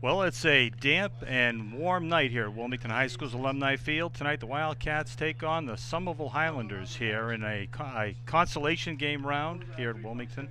Well, it's a damp and warm night here at Wilmington High School's Alumni Field. Tonight, the Wildcats take on the Somerville Highlanders here in a consolation game round here at Wilmington.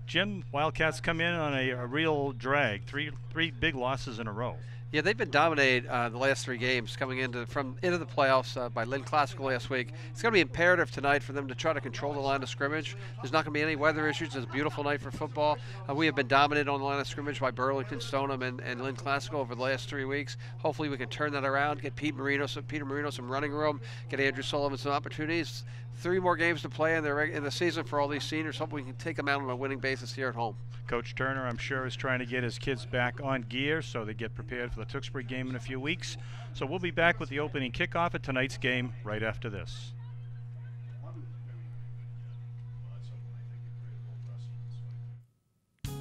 Jim, Wildcats come in on a real drag, three big losses in a row. Yeah, they've been dominated the last 3 games coming into the playoffs by Lynn Classical last week. It's going to be imperative tonight for them to try to control the line of scrimmage. There's not going to be any weather issues. It's a beautiful night for football. We have been dominated on the line of scrimmage by Burlington, Stoneham, and Lynn Classical over the last 3 weeks. Hopefully we can turn that around, get Peter Marino some running room, get Andrew Sullivan some opportunities. 3 more games to play in the season for all these seniors. Hope we can take them out on a winning basis here at home. Coach Turner, I'm sure, is trying to get his kids back on gear so they get prepared for the Tewksbury game in a few weeks. So we'll be back with the opening kickoff at tonight's game right after this.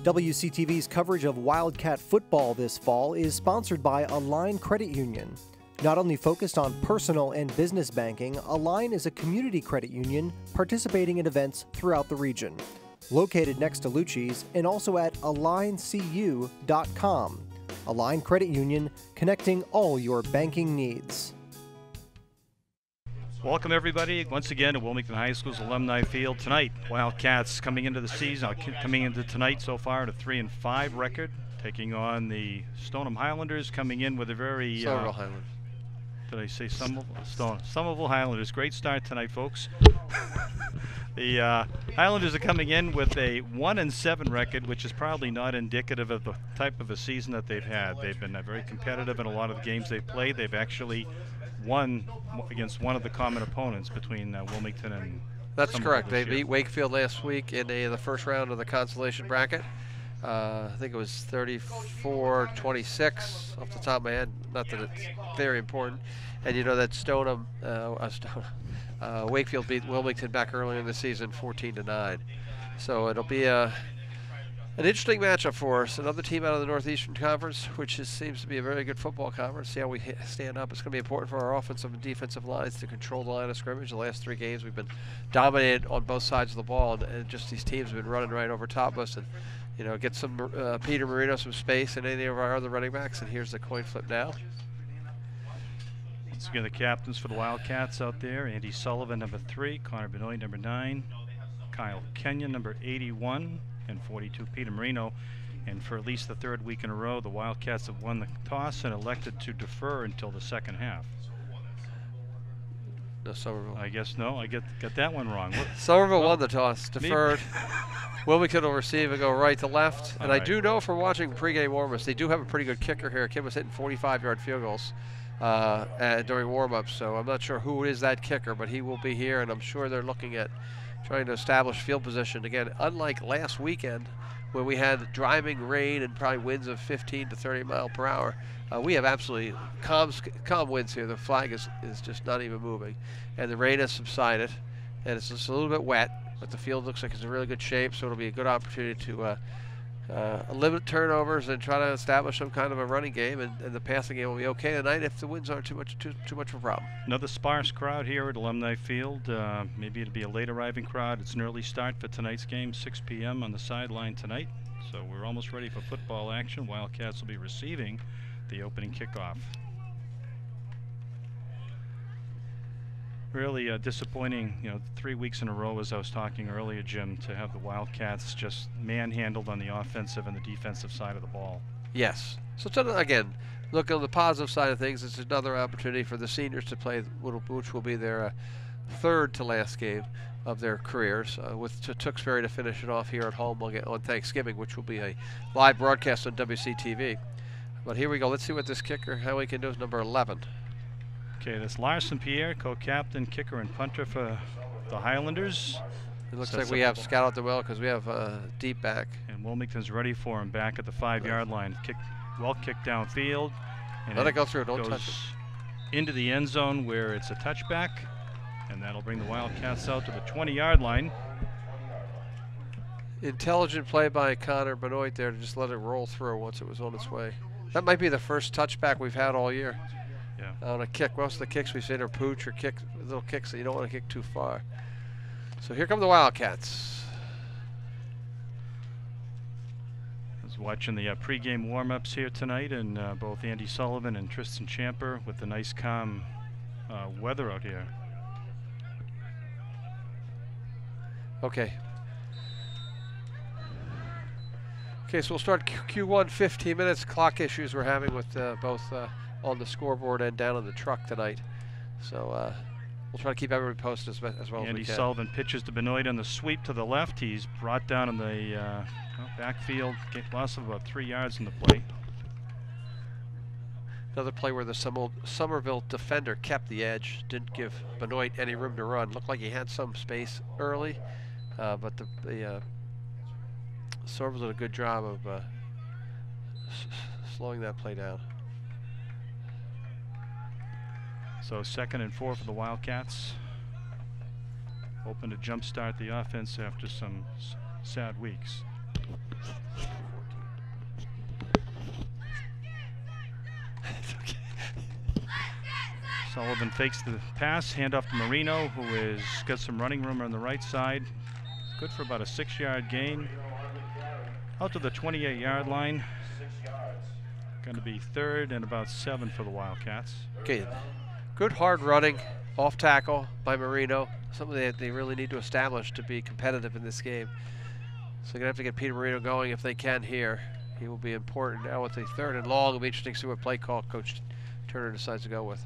WCTV's coverage of Wildcat football this fall is sponsored by Align Credit Union. Not only focused on personal and business banking, Align is a community credit union participating in events throughout the region. Located next to Lucci's and also at aligncu.com. Align Credit Union, connecting all your banking needs. Welcome everybody once again to Wilmington High School's Alumni Field. Tonight, Wildcats coming into the season, coming into tonight so far at a 3-5 record, taking on the Stoneham Highlanders, coming in with a very Somerville Highlanders. Did I say Somerville Highlanders? Great start tonight, folks. The Highlanders are coming in with a 1-7 record, which is probably not indicative of the type of a season that they've had. They've been very competitive in a lot of the games they've played. They've actually won against one of the common opponents between Wilmington and That's Somerville correct. They year. beat Wakefield last week in the first round of the consolation bracket. I think it was 34-26 off the top of my head. Not that it's very important. And you know that Wakefield beat Wilmington back earlier in the season 14-9. So it'll be an interesting matchup for us. Another team out of the Northeastern Conference, which seems to be a very good football conference. See how we stand up. It's going to be important for our offensive and defensive lines to control the line of scrimmage. The last 3 games we've been dominated on both sides of the ball, and just these teams have been running right over top of us. And you know, get some Peter Marino some space and any of our other running backs. And here's the coin flip now. Once again, the captains for the Wildcats out there: Andy Sullivan, number 3; Connor Benoit, number 9; Kyle Kenyon, number 81, and 42, Peter Marino. And for at least the 3rd week in a row, the Wildcats have won the toss and elected to defer until the second half. No, Somerville. I guess no. I got that one wrong. Somerville won the toss, deferred. Wilmington will receive and go right to left. And I do know from watching pregame warm-ups, they do have a pretty good kicker here. Kid was hitting 45-yard field goals during warm-ups, so I'm not sure who is that kicker, but he will be here, and I'm sure they're looking at trying to establish field position. Again, unlike last weekend when we had driving rain and probably winds of 15 to 30 miles per hour, we have absolutely calm winds here. The flag is just not even moving, and the rain has subsided, and it's just a little bit wet, but the field looks like it's in really good shape, so it'll be a good opportunity to limit turnovers and try to establish some kind of a running game, and the passing game will be okay tonight if the winds aren't too much of a problem. Another sparse crowd here at Alumni Field. Maybe it'll be a late arriving crowd. It's an early start for tonight's game, 6 p.m. on the sideline tonight. So we're almost ready for football action. Wildcats will be receiving the opening kickoff. Really disappointing, 3 weeks in a row, as I was talking earlier, Jim, to have the Wildcats just manhandled on the offensive and the defensive side of the ball. Yes. So again, look on the positive side of things. It's another opportunity for the seniors to play, which will be their 3rd to last game of their careers, with Tewksbury to finish it off here at home on Thanksgiving, which will be a live broadcast on WCTV. But here we go. Let's see what this kicker, how he can do, is number 11. Okay, that's Larson Pierre, co-captain, kicker, and punter for the Highlanders. It looks Sets like we up have the ball. Scout out the well because we have deep back. And Wilmington's ready for him back at the 5-yard line. Well kicked downfield. And Let it go through. Don't touch it. Into the end zone where it's a touchback. And that'll bring the Wildcats out to the 20-yard line. Intelligent play by Connor Benoit there to just let it roll through once it was on its way. That might be the first touchback we've had all year. Yeah. On a kick. Most of the kicks we've seen are pooch or little kicks that you don't want to kick too far. So here come the Wildcats. I was watching the pregame warm-ups here tonight, and both Andy Sullivan and Tristan Champer with the nice calm weather out here. Okay. Okay, so we'll start Q1 15 minutes. Clock issues we're having with both on the scoreboard and down in the truck tonight. So we'll try to keep everybody posted as well as we can. Andy Sullivan pitches to Benoit on the sweep to the left. He's brought down in the backfield, loss of about 3 yards in the play. Another play where the Somerville defender kept the edge, didn't give Benoit any room to run. Looked like he had some space early, but the Somerville did a good job of slowing that play down. So 2nd and 4 for the Wildcats. Hoping to jumpstart the offense after some sad weeks. Sullivan fakes the pass, handoff to Marino, who has got some running room on the right side. It's good for about a 6-yard gain. Out to the 28-yard line. Going to be 3rd and about 7 for the Wildcats. Okay, good hard running, off tackle by Marino. Something that they really need to establish to be competitive in this game. So they're going to have to get Peter Marino going if they can here. He will be important now with the 3rd and long. It'll be interesting to see what play call Coach Turner decides to go with.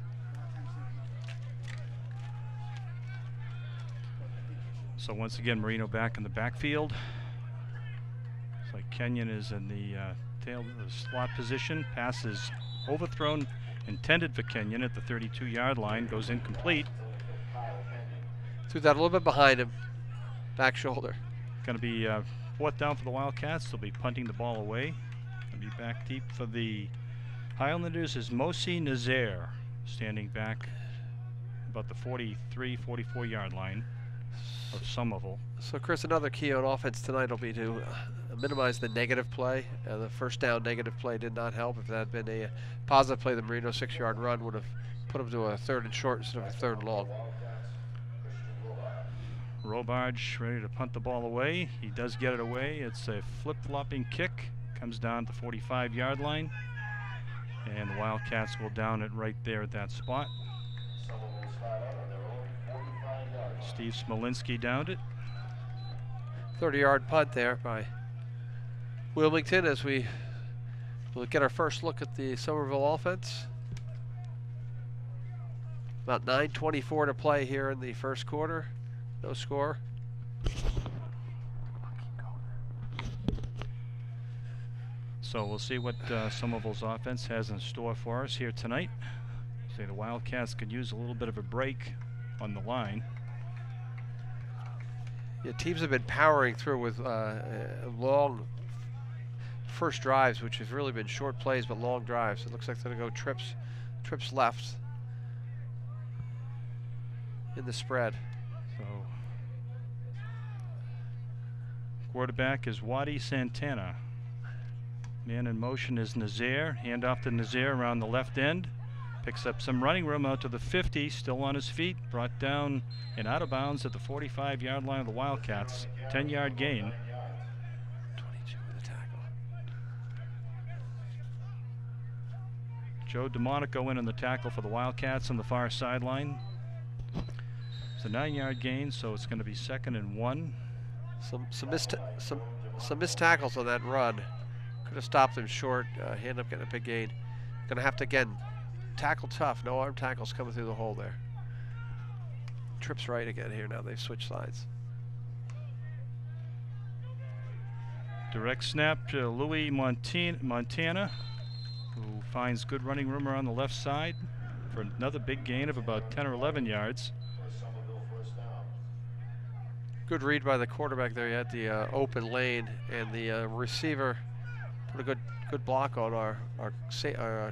So once again, Marino back in the backfield. Looks like Kenyon is in the tail of the slot position. Pass is overthrown, intended for Kenyon at the 32-yard line. Goes incomplete. Threw that a little bit behind him. Back shoulder. Going to be 4th down for the Wildcats. They'll be punting the ball away. Going to be back deep for the Highlanders is Mosi Nazaire, standing back about the 43, 44-yard line of Somerville. So Chris, another key on offense tonight will be to minimize the negative play. The first down negative play did not help. If that had been a positive play, the Marino 6-yard run would have put him to a 3rd and short instead of a 3rd and long. Robarge ready to punt the ball away. He does get it away. It's a flip-flopping kick. Comes down to the 45-yard line. And the Wildcats will down it right there at that spot. Steve Smolinski downed it. 30-yard punt there by Wilmington as we will get our first look at the Somerville offense. About 9:24 to play here in the first quarter. No score. So we'll see what Somerville's offense has in store for us here tonight. Say the Wildcats could use a little bit of a break on the line. Yeah, teams have been powering through with long first drives, which have really been short plays but long drives. It looks like they're going to go trips left in the spread. So quarterback is Wadi Santana. Man in motion is Nazaire. Hand off to Nazaire around the left end. Picks up some running room out to the 50, still on his feet. Brought down and out of bounds at the 45-yard line of the Wildcats. 10-yard gain. 22 with a tackle. Joe DeMonico in on the tackle for the Wildcats on the far sideline. It's a 9-yard gain, so it's going to be 2nd and 1. Some missed tackles on that run. Could have stopped him short. He ended up getting a big gain. Going to have to, again, tackle tough. No arm tackles coming through the hole there. Trips right again here now. They've switched sides. Direct snap to Louis Montana, who finds good running room around the left side for another big gain of about 10 or 11 yards. Good read by the quarterback there. He had the open lane, and the receiver put a good block on our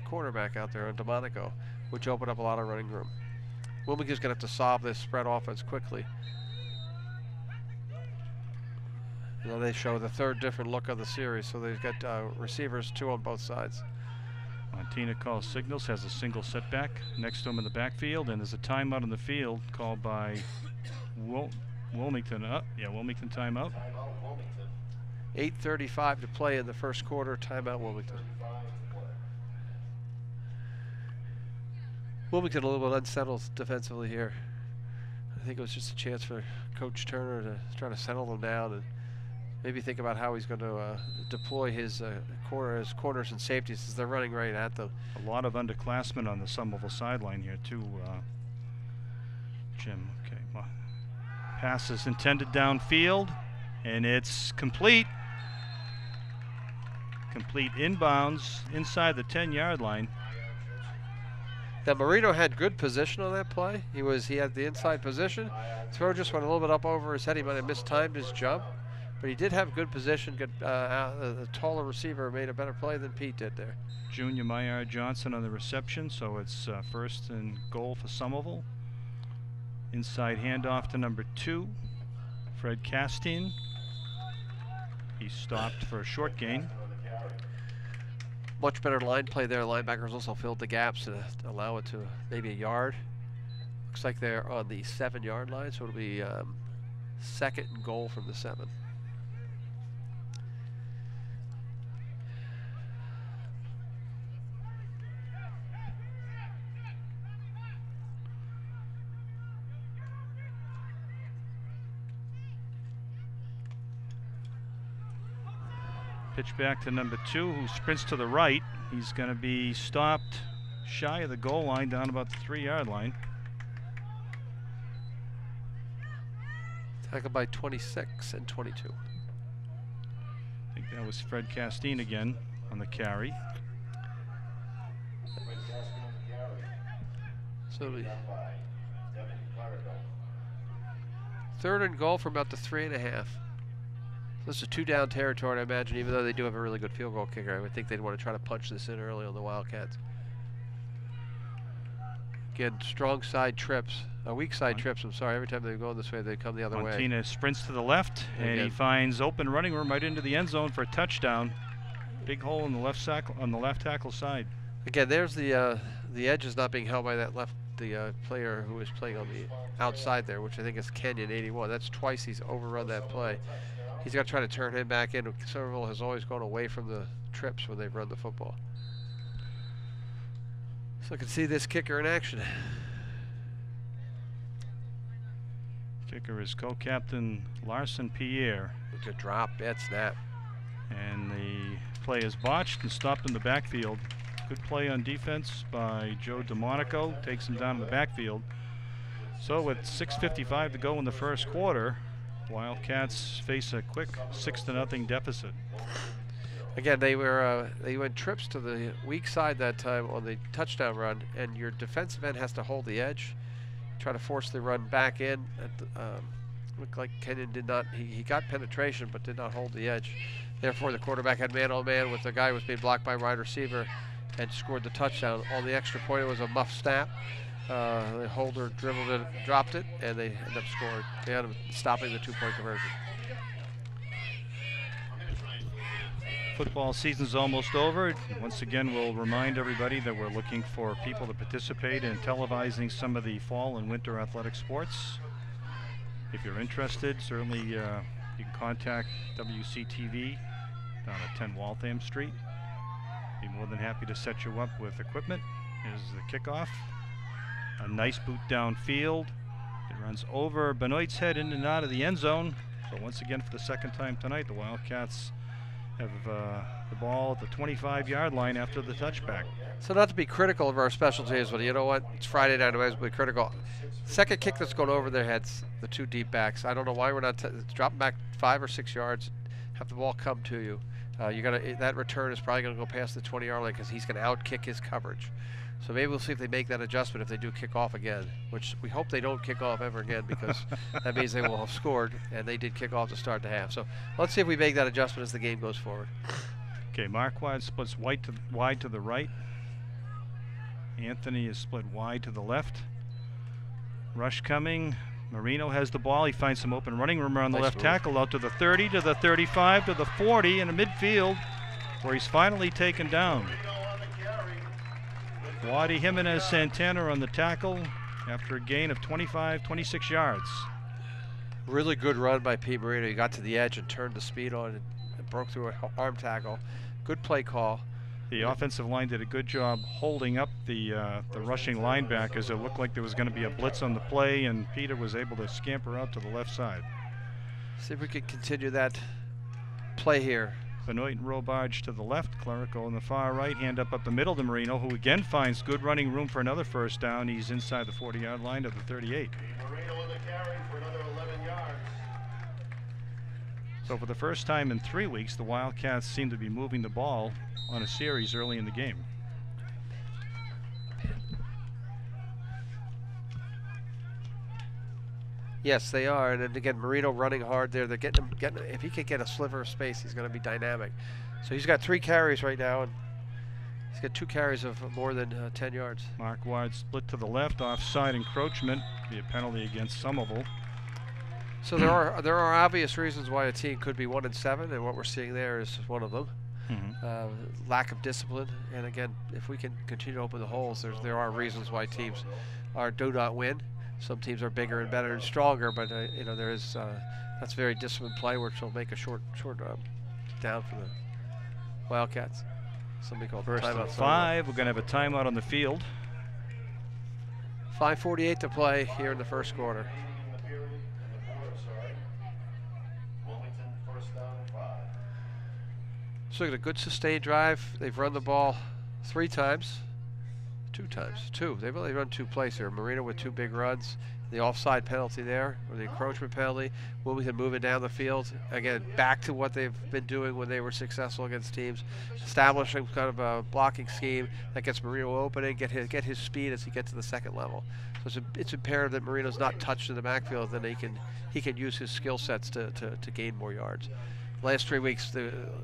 quarterback out there on DeMonico, which opened up a lot of running room. Wilmington's going to have to solve this spread offense quickly. You know, they show the third different look of the series, so they've got receivers 2 on both sides. Montina calls signals, has a single setback next to him in the backfield, and there's a timeout on the field called by Wilmington. Wilmington timeout. 8:35 to play in the first quarter. Timeout, Wilmington. Wilmington a little bit unsettled defensively here. I think it was just a chance for Coach Turner to try to settle them down and maybe think about how he's going to deploy his corners and safeties as they're running right at them. A lot of underclassmen on the Somerville sideline here too, Jim. Okay, well, pass is intended downfield, and it's complete. Complete inbounds inside the 10-yard line. Now Marino had good position on that play. He had the inside position. Throw just went a little bit up over his head. He might have mistimed his jump, but he did have good position. The taller receiver made a better play than Pete did there. Junior Maillard Johnson on the reception, so it's first and goal for Somerville. Inside handoff to number 2, Fred Castine. He stopped for a short gain. Much better line play there. Linebackers also filled the gaps to allow it to maybe a yard. Looks like they're on the 7-yard line, so it'll be second and goal from the 7. Pitch back to number 2, who sprints to the right. He's going to be stopped shy of the goal line, down about the 3-yard line. Tackled by 26 and 22. I think that was Fred Castine again on the carry. So third and goal from about the 3.5. This is 2-down territory, I imagine, even though they do have a really good field goal kicker. I would think they'd want to try to punch this in early on the Wildcats. Again, strong side trips, weak side trips, I'm sorry. Every time they go this way, they come the other way. Montina sprints to the left, and he finds open running room right into the end zone for a touchdown. Big hole in the left tackle side. Again, there's the edge is not being held by that player who is playing on the outside there, which I think is Kenyon 81. That's twice he's overrun that play. He's got to try to turn him back in. Somerville has always gone away from the trips when they've run the football. So I can see this kicker in action. Kicker is co-captain Larson Pierre. Good drop, bad snap. And the play is botched and stopped in the backfield. Good play on defense by Joe DeMonico. Takes him down in the backfield. So with 6:55 to go in the first quarter, Wildcats face a quick 6-0 deficit. Again, they went trips to the weak side that time on the touchdown run, and your defensive end has to hold the edge, try to force the run back in. Looked like Kenyon did not. He got penetration, but did not hold the edge. Therefore, the quarterback had man-on-man with the guy who was being blocked by a wide receiver, and scored the touchdown. On the extra point, it was a muff snap. The holder dribbled it, dropped it, and they ended up scoring. They ended up stopping the 2-point conversion. Football season's almost over. Once again, we'll remind everybody that we're looking for people to participate in televising some of the fall and winter athletic sports. If you're interested, certainly you can contact WCTV down at 10 Waltham Street. Be more than happy to set you up with equipment. Here's the kickoff. A nice boot downfield. It runs over Benoit's head in and out of the end zone. So once again, for the second time tonight, the Wildcats have the ball at the 25-yard line after the touchback. So not to be critical of our special teams, but you know what? It's Friday night, we'll be critical. Second kick that's going over their heads, the 2 deep backs. I don't know why we're not dropping back 5 or 6 yards, have the ball come to you. That return is probably going to go past the 20-yard line because he's going to out-kick his coverage. So maybe we'll see if they make that adjustment if they do kick off again, which we hope they don't kick off ever again, because that means they will have scored, and they did kick off to start the half. So let's see if we make that adjustment as the game goes forward. Okay, Marquardt splits wide to the right. Anthony is split wide to the left. Rush coming. Marino has the ball. He finds some open running room around the left tackle, out to the 30, to the 35, to the 40, in the midfield, where he's finally taken down. Wadi Jimenez Santana on the tackle after a gain of 26 yards. Really good run by Pete Marino. He got to the edge and turned the speed on and broke through an arm tackle. Good play call. The offensive line did a good job holding up the rushing linebackers. It looked like there was going to be a blitz on the play, and Peter was able to scamper out to the left side. See if we can continue that play here. Benoit and Robarge to the left, Clerico on the far right, hand up the middle to Marino, who again finds good running room for another first down. He's inside the 40-yard line to the 38. Marino on the carry for another 11 yards. So for the first time in 3 weeks, the Wildcats seem to be moving the ball on a series early in the game. Yes, they are, and then again, Marino running hard there. They're getting him. If he can get a sliver of space, he's going to be dynamic. So he's got 3 carries right now, and he's got 2 carries of more than 10 yards. Marquardt split to the left, offside encroachment, be a penalty against Somerville. So there are obvious reasons why a team could be 1-7, and what we're seeing there is one of them. Lack of discipline, and again, if we can continue to open the holes, there are reasons why teams do not win. Some teams are bigger and better and stronger, but you know, there is that's very disciplined play, which will make a short down for the Wildcats. Somebody called First timeout. and 5. We're going to have a timeout on the field. 5:48 to play here in the first quarter. Wilmington first down and 5. So look at a good sustained drive. They've run the ball 3 times. 2 times. 2. They've only run 2 plays here. Marino with 2 big runs. The offside penalty there, or the encroachment penalty. Wilmington moving down the field. Again, back to what they've been doing when they were successful against teams. Establishing kind of a blocking scheme that gets Marino opening, get his speed as he gets to the second level. So it's imperative that Marino's not touched in the backfield, then he can use his skill sets to gain more yards. Last 3 weeks,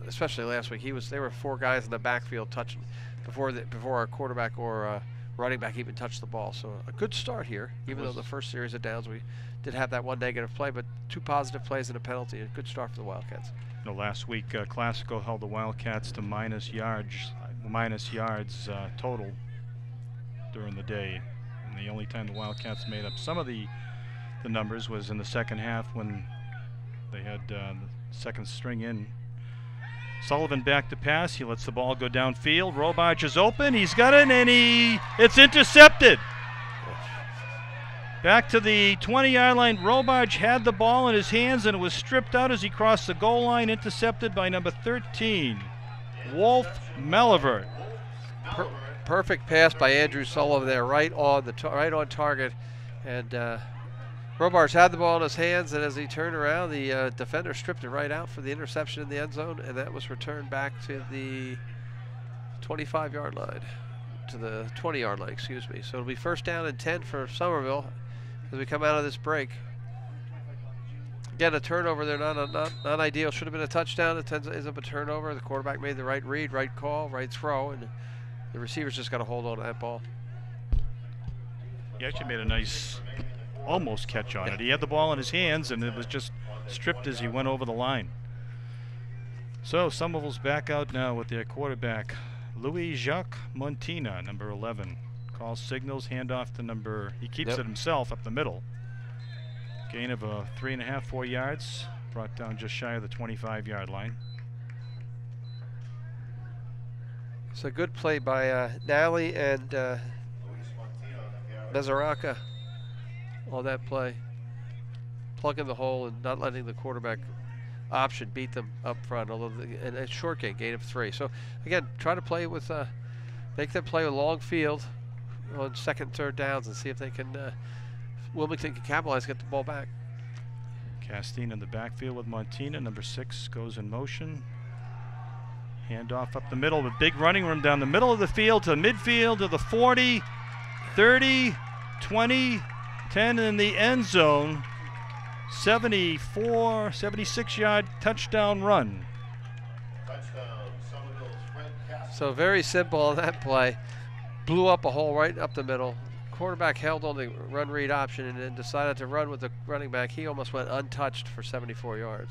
especially last week, there were 4 guys in the backfield touching before our quarterback or running back even touched the ball. So a good start here, even though the first series of downs we did have that 1 negative play, but 2 positive plays and a penalty. A good start for the Wildcats. You know, last week, Classico held the Wildcats to minus yards total during the day, and the only time the Wildcats made up some of the numbers was in the second half when they had the second string in. Sullivan back to pass. He lets the ball go downfield. Robarge is open. He's got it, and it's intercepted. Back to the 20-yard line. Robarge had the ball in his hands, and it was stripped out as he crossed the goal line, intercepted by number 13, Wolf Mellivert. Perfect pass by Andrew Sullivan there, right on target, and Robarge had the ball in his hands, and as he turned around, the defender stripped it right out for the interception in the end zone, and that was returned back to the 25-yard line, to the 20-yard line, excuse me. So it'll be first down and 10 for Somerville as we come out of this break. Again, a turnover there, not ideal. Should have been a touchdown. It ends up a turnover. The quarterback made the right read, right call, right throw, and the receivers just got to hold on to that ball. He actually made a nice almost catch on it. He had the ball in his hands, and it was just stripped as he went over the line. So Somerville's back out now with their quarterback, Louis-Jacques Montina, number 11. Calls signals, handoff to number, he keeps it himself up the middle. Gain of 3.5, 4 yards, brought down just shy of the 25-yard line. It's a good play by Nally and Bezaraka on that play. Plugging the hole and not letting the quarterback option beat them up front, although and a short gain of 3. So again, try to play with, make them play a long field on 2nd and 3rd downs and see if they can, Wilmington can capitalize, get the ball back. Castine in the backfield with Montina. Number 6 goes in motion. Handoff up the middle, the big running room down the middle of the field to midfield to the 40, 30, 20, 10 in the end zone. 74, 76-yard touchdown run. Touchdown, Somerville's Fred Castle. So very simple on that play. Blew up a hole right up the middle. Quarterback held on the run read option and then decided to run with the running back. He almost went untouched for 74 yards.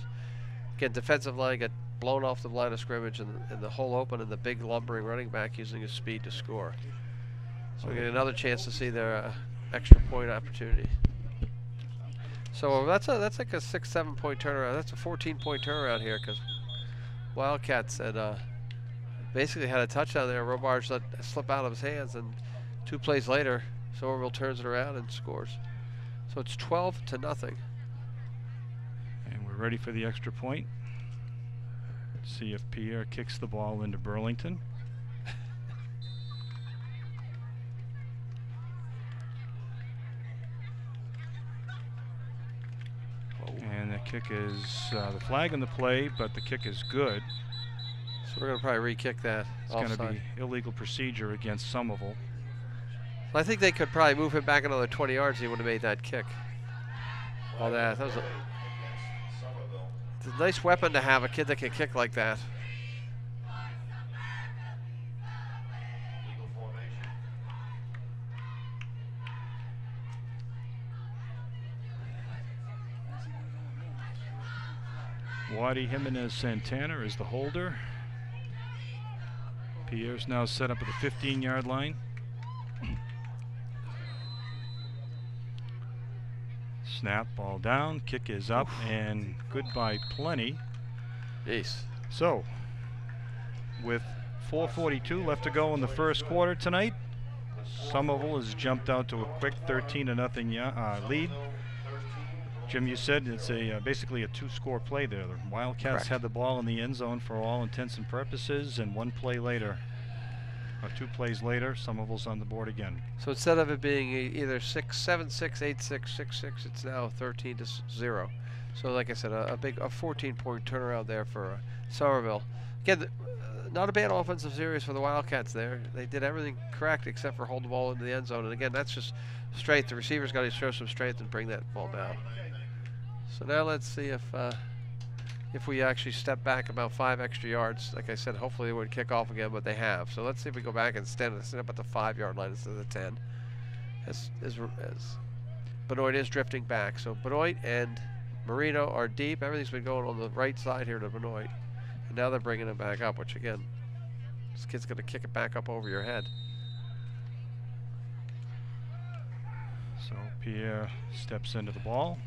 Again, defensive line got blown off the line of scrimmage and the hole open, and the big lumbering running back using his speed to score. So we get another chance to see their extra point opportunity. So that's like a 6-7 point turnaround. That's a 14-point turnaround here because Wildcats had basically had a touchdown there. Robarge let it slip out of his hands, and 2 plays later, Somerville turns it around and scores. So it's 12-0. And we're ready for the extra point. Let's see if Pierre kicks the ball into Burlington. And the kick is the flag in the play, but the kick is good. So we're going to probably re-kick that. It's going to be illegal procedure against Somerville. I think they could probably move him back another 20 yards. He would have made that kick. All that. That was it's a nice weapon to have, a kid that can kick like that. Legal formation. Wadi Jimenez Santana is the holder. Pierre's now set up at the 15-yard line. Snap, ball down, kick is up, and goodbye plenty. Jeez. So, with 4:42 left to go in the first quarter tonight, Somerville has jumped out to a quick 13-0 lead. Jim, you said it's basically a 2-score play there. The Wildcats Correct. had the ball in the end zone for all intents and purposes, and 1 play later, or 2 plays later, Somerville's on the board again. So instead of it being either 7-6, 8-6, 6-6, it's now 13-0. So like I said, a 14-point turnaround there for Somerville. Again, not a bad offensive series for the Wildcats there. They did everything correct except for hold the ball into the end zone. And again, that's just strength. The receivers got to show some strength and bring that ball down. So now let's see if we actually step back about 5 extra yards. Like I said, hopefully they would kick off again, but they have. So let's see if we go back and stand up at the 5-yard line instead of the 10. As Benoit is drifting back. So Benoit and Marino are deep. Everything's been going on the right side here to Benoit. And now they're bringing it back up, which again, this kid's going to kick it back up over your head. So Pierre steps into the ball.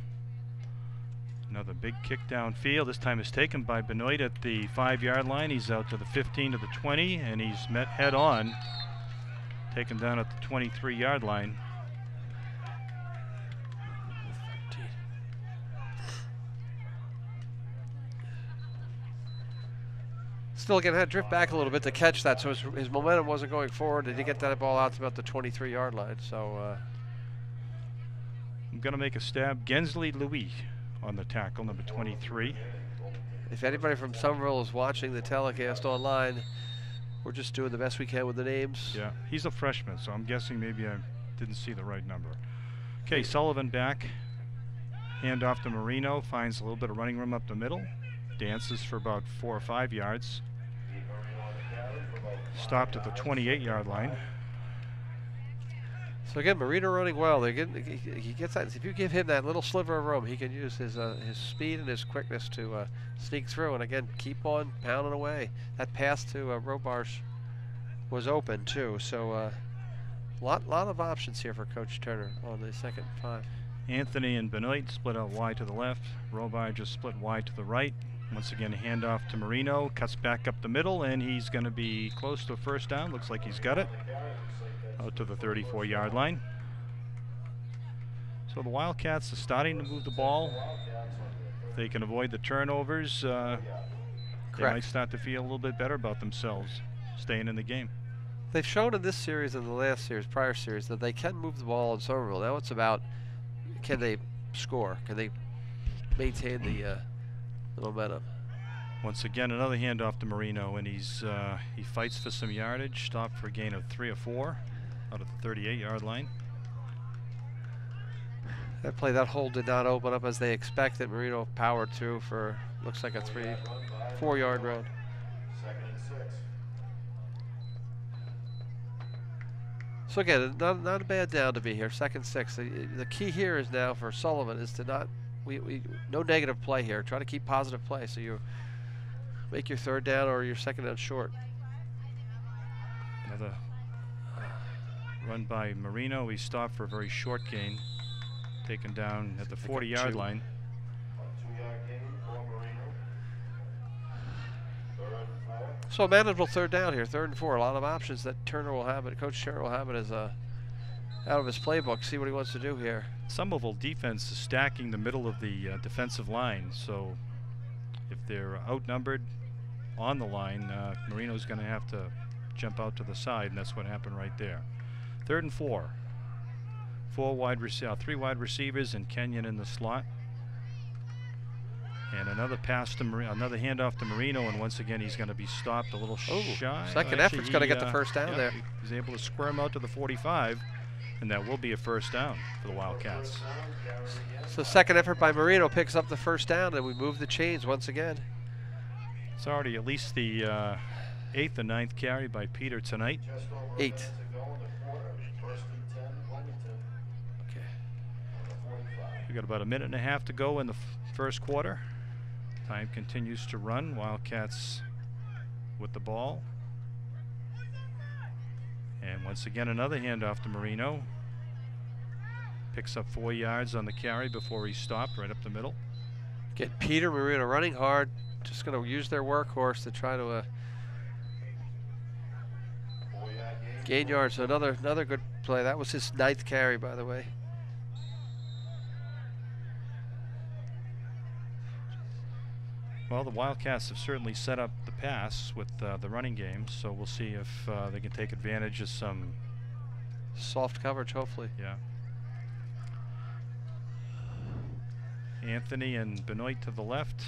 Another big kick downfield. This time is taken by Benoit at the 5-yard line. He's out to the 15 to the 20, and he's met head on, taken down at the 23-yard line. Still, again, had to drift back a little bit to catch that, so his momentum wasn't going forward. Did he get that ball out to about the 23-yard line? So I'm going to make a stab. Gensley Louis on the tackle, number 23. if anybody from Somerville is watching the telecast online, we're just doing the best we can with the names. Yeah, he's a freshman, so I'm guessing maybe I didn't see the right number. Okay, Sullivan back. Hand off to Marino, finds a little bit of running room up the middle. Dances for about 4 or 5 yards. Stopped at the 28-yard line. So again, Marino running well. He gets that. If you give him that little sliver of room, he can use his speed and his quickness to sneak through. And again, keep on pounding away. That pass to Robarge was open too. So lot of options here for Coach Turner on the second 5. Anthony and Benoit split out wide to the left. Robarge just split wide to the right. Once again, a handoff to Marino. Cuts back up the middle, and he's going to be close to a first down. Looks like he's got it. Out to the 34-yard line. So the Wildcats are starting to move the ball. If they can avoid the turnovers, they might start to feel a little bit better about themselves, staying in the game. They've shown in this series and the last series, prior series, that they can move the ball in Somerville. Now it's about, can they score? Can they maintain the momentum? Once again, another handoff to Marino, and he fights for some yardage. Stopped for a gain of 3 or 4 out of the 38-yard line. That play, that hole did not open up as they expected. Marino powered through for, looks like a 4-yard run. 2nd and 6. So again, not a bad down to be here. 2nd 6. The key here is now for Sullivan is to not, no negative play here. Try to keep positive play so you make your 3rd down or your 2nd down short. Another run by Marino. He stopped for a very short gain. Taken down at the 40-yard line. 2-yard gain for Marino. 3rd and 4. So a manageable 3rd down here, 3rd and 4. A lot of options that Turner will have it. Coach Turner will have it as out of his playbook. See what he wants to do here. Somerville defense is stacking the middle of the defensive line. So if they're outnumbered on the line, Marino's going to have to jump out to the side, and that's what happened right there. 3rd and 4. 3 wide receivers and Kenyon in the slot. And another pass to another handoff to Marino, and once again he's going to be stopped a little shy. Second effort's going to get the 1st down there. He's able to squirm out to the 45, and that will be a 1st down for the Wildcats. So 2nd effort by Marino picks up the 1st down, and we move the chains once again. It's already at least the 8th and 9th carry by Peter tonight. 8. 1st and 10, Wilmington. Okay. We got about a minute and a half to go in the first quarter. Time continues to run. Wildcats with the ball. And once again, another handoff to Marino. Picks up 4 yards on the carry before he stopped right up the middle. Get Peter, Marino running hard. Just going to use their workhorse to try to gain yards. So another good play. That was his 9th carry, by the way. Well, the Wildcats have certainly set up the pass with the running game, so we'll see if they can take advantage of some soft coverage, hopefully. Yeah. Anthony and Benoit to the left.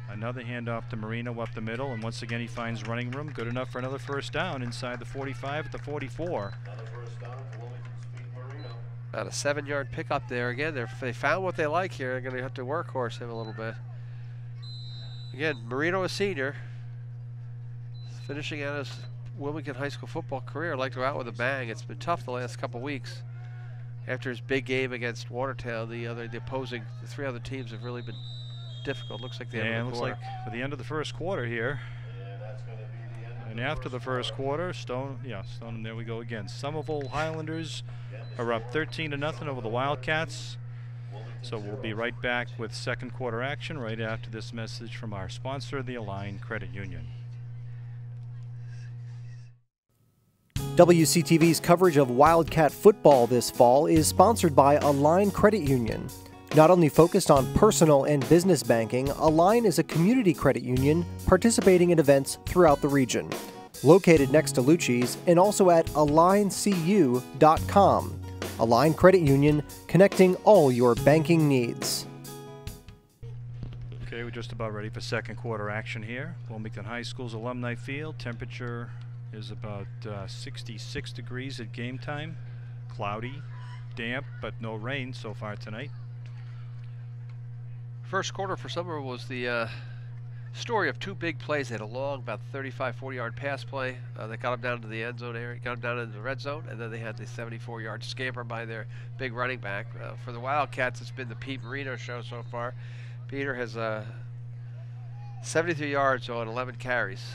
Another handoff to Marino up the middle, and once again he finds running room. Good enough for another 1st down inside the 45 at the 44. Another 1st down for Wilmington's Pete Marino. About a 7-yard pickup there. Again, they found what they like here. They're going to have to workhorse him a little bit. Again, Marino, a senior, finishing out his Wilmington high school football career. I'd like to go out with a bang. It's been tough the last couple weeks. After his big game against Watertown, the 3 other teams have really been difficult. Looks like the end of the quarter. Looks like for the end of the first quarter here. And that's going to be the end of And after the first quarter, Stone, and there we go again. Somerville Highlanders are up 13-0 over the Wildcats. So we'll be right back with 2nd quarter action right after this message from our sponsor, the Align Credit Union. WCTV's coverage of Wildcat football this fall is sponsored by Align Credit Union. Not only focused on personal and business banking, Align is a community credit union participating in events throughout the region. Located next to Lucci's and also at aligncu.com. Align Credit Union, connecting all your banking needs. Okay, we're just about ready for 2nd quarter action here. Wilmington High School's Alumni Field. Temperature is about 66 degrees at game time. Cloudy, damp, but no rain so far tonight. First quarter for Somerville was the story of 2 big plays. They had a long, about 35, 40-yard pass play that got them down to the end zone area, got them down into the red zone, and then they had the 74-yard scamper by their big running back. For the Wildcats, it's been the Pete Marino show so far. Peter has 73 yards on 11 carries.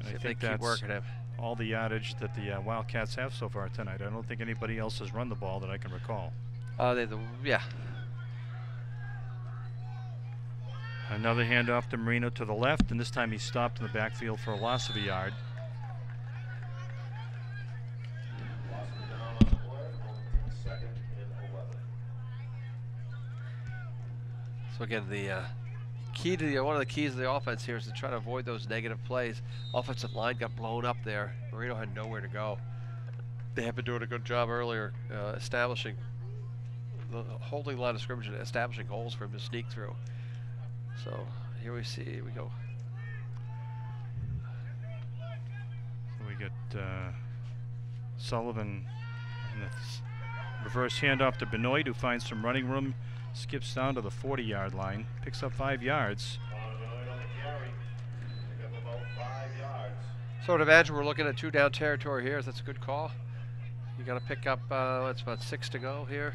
I if think they keep that's working him. all the yardage that the Wildcats have so far tonight. I don't think anybody else has run the ball that I can recall. Yeah. Another handoff to Marino to the left, and this time he stopped in the backfield for a loss of a yard. So again, the key to one of the keys of the offense here is to try to avoid those negative plays. Offensive line got blown up there. Marino had nowhere to go. They have been doing a good job earlier establishing the holding line of scrimmage and establishing holes for him to sneak through. So here we go. get Sullivan and the reverse handoff to Benoit, who finds some running room, skips down to the 40-yard line, picks up 5 yards. Benoit on the carry. Pick up about 5 yards. So I'd imagine we're looking at 2 down territory here. That's a good call. You got to pick up, it's about 6 to go here.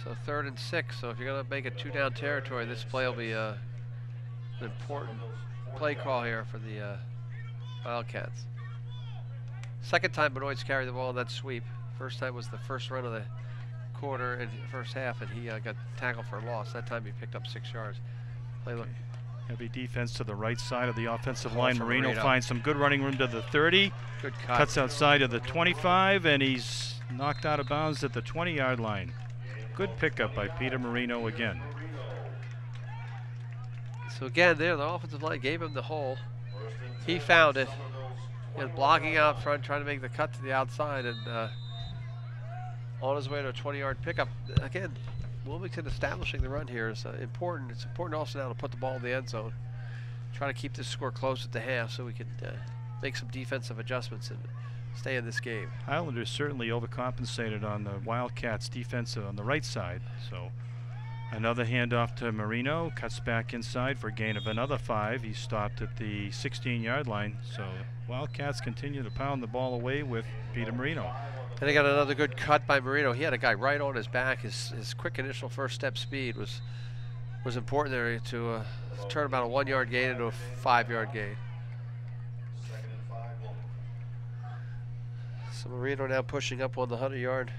So 3rd and 6. So if you're going to make it 2 down territory, this play will be an important play call here for the Wildcats. Second time Benoit's carried the ball in that sweep. First time was the first run of the quarter and first half, and he got tackled for a loss. That time he picked up 6 yards. Play look. Heavy defense to the right side of the offensive Call line. for Marino Marino. finds some good running room to the 30. Good cut. Cuts outside of the 25, and he's knocked out of bounds at the 20-yard line. Good pickup by Peter Marino again. So again, there the offensive line gave him the hole. He found it. He was blocking out front, trying to make the cut to the outside, and on his way to a 20-yard pickup. Again, Wilmington establishing the run here is important. It's important also now to put the ball in the end zone. Try to keep this score close at the half so we can make some defensive adjustments and stay in this game. Highlanders certainly overcompensated on the Wildcats defense on the right side. So another handoff to Marino, cuts back inside for a gain of another 5. He stopped at the 16-yard line. So Wildcats continue to pound the ball away with Peter Marino. And they got another good cut by Marino. He had a guy right on his back. His quick initial first step speed was important there to turn about a 1-yard gain into a 5-yard gain. 2nd and 5. So Marino now pushing up on the 100-yard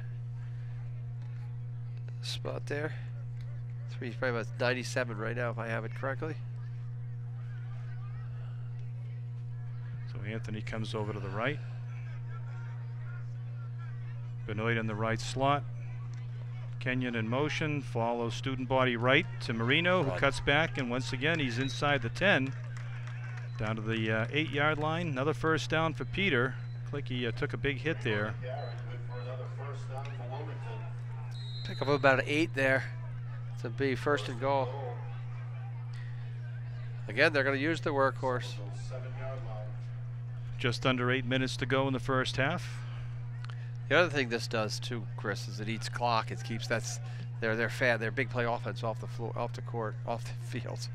spot there. He's probably about 97 right now, if I have it correctly. So Anthony comes over to the right. Benoit in the right slot. Kenyon in motion, follows student body right to Marino, who cuts back, and once again he's inside the 10. Down to the 8-yard line. Another first down for Peter. Looks like he took a big hit there. Good for another first down for Wilmington. Pick up about an 8 there to be 1st and goal. Again, they're going to use the workhorse. So 7-yard line. Just under 8 minutes to go in the first half. The other thing this does too, Chris, is it eats clock. It keeps their big play offense off the floor, off the court, off the field.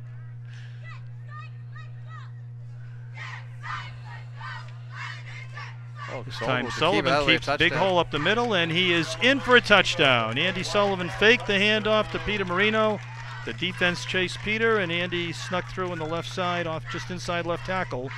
Oh, This time Sullivan keeps a big hole up the middle, and he is in for a touchdown. Andy Sullivan faked the handoff to Peter Marino. The defense chased Peter, and Andy snuck through on the left side, off just inside left tackle,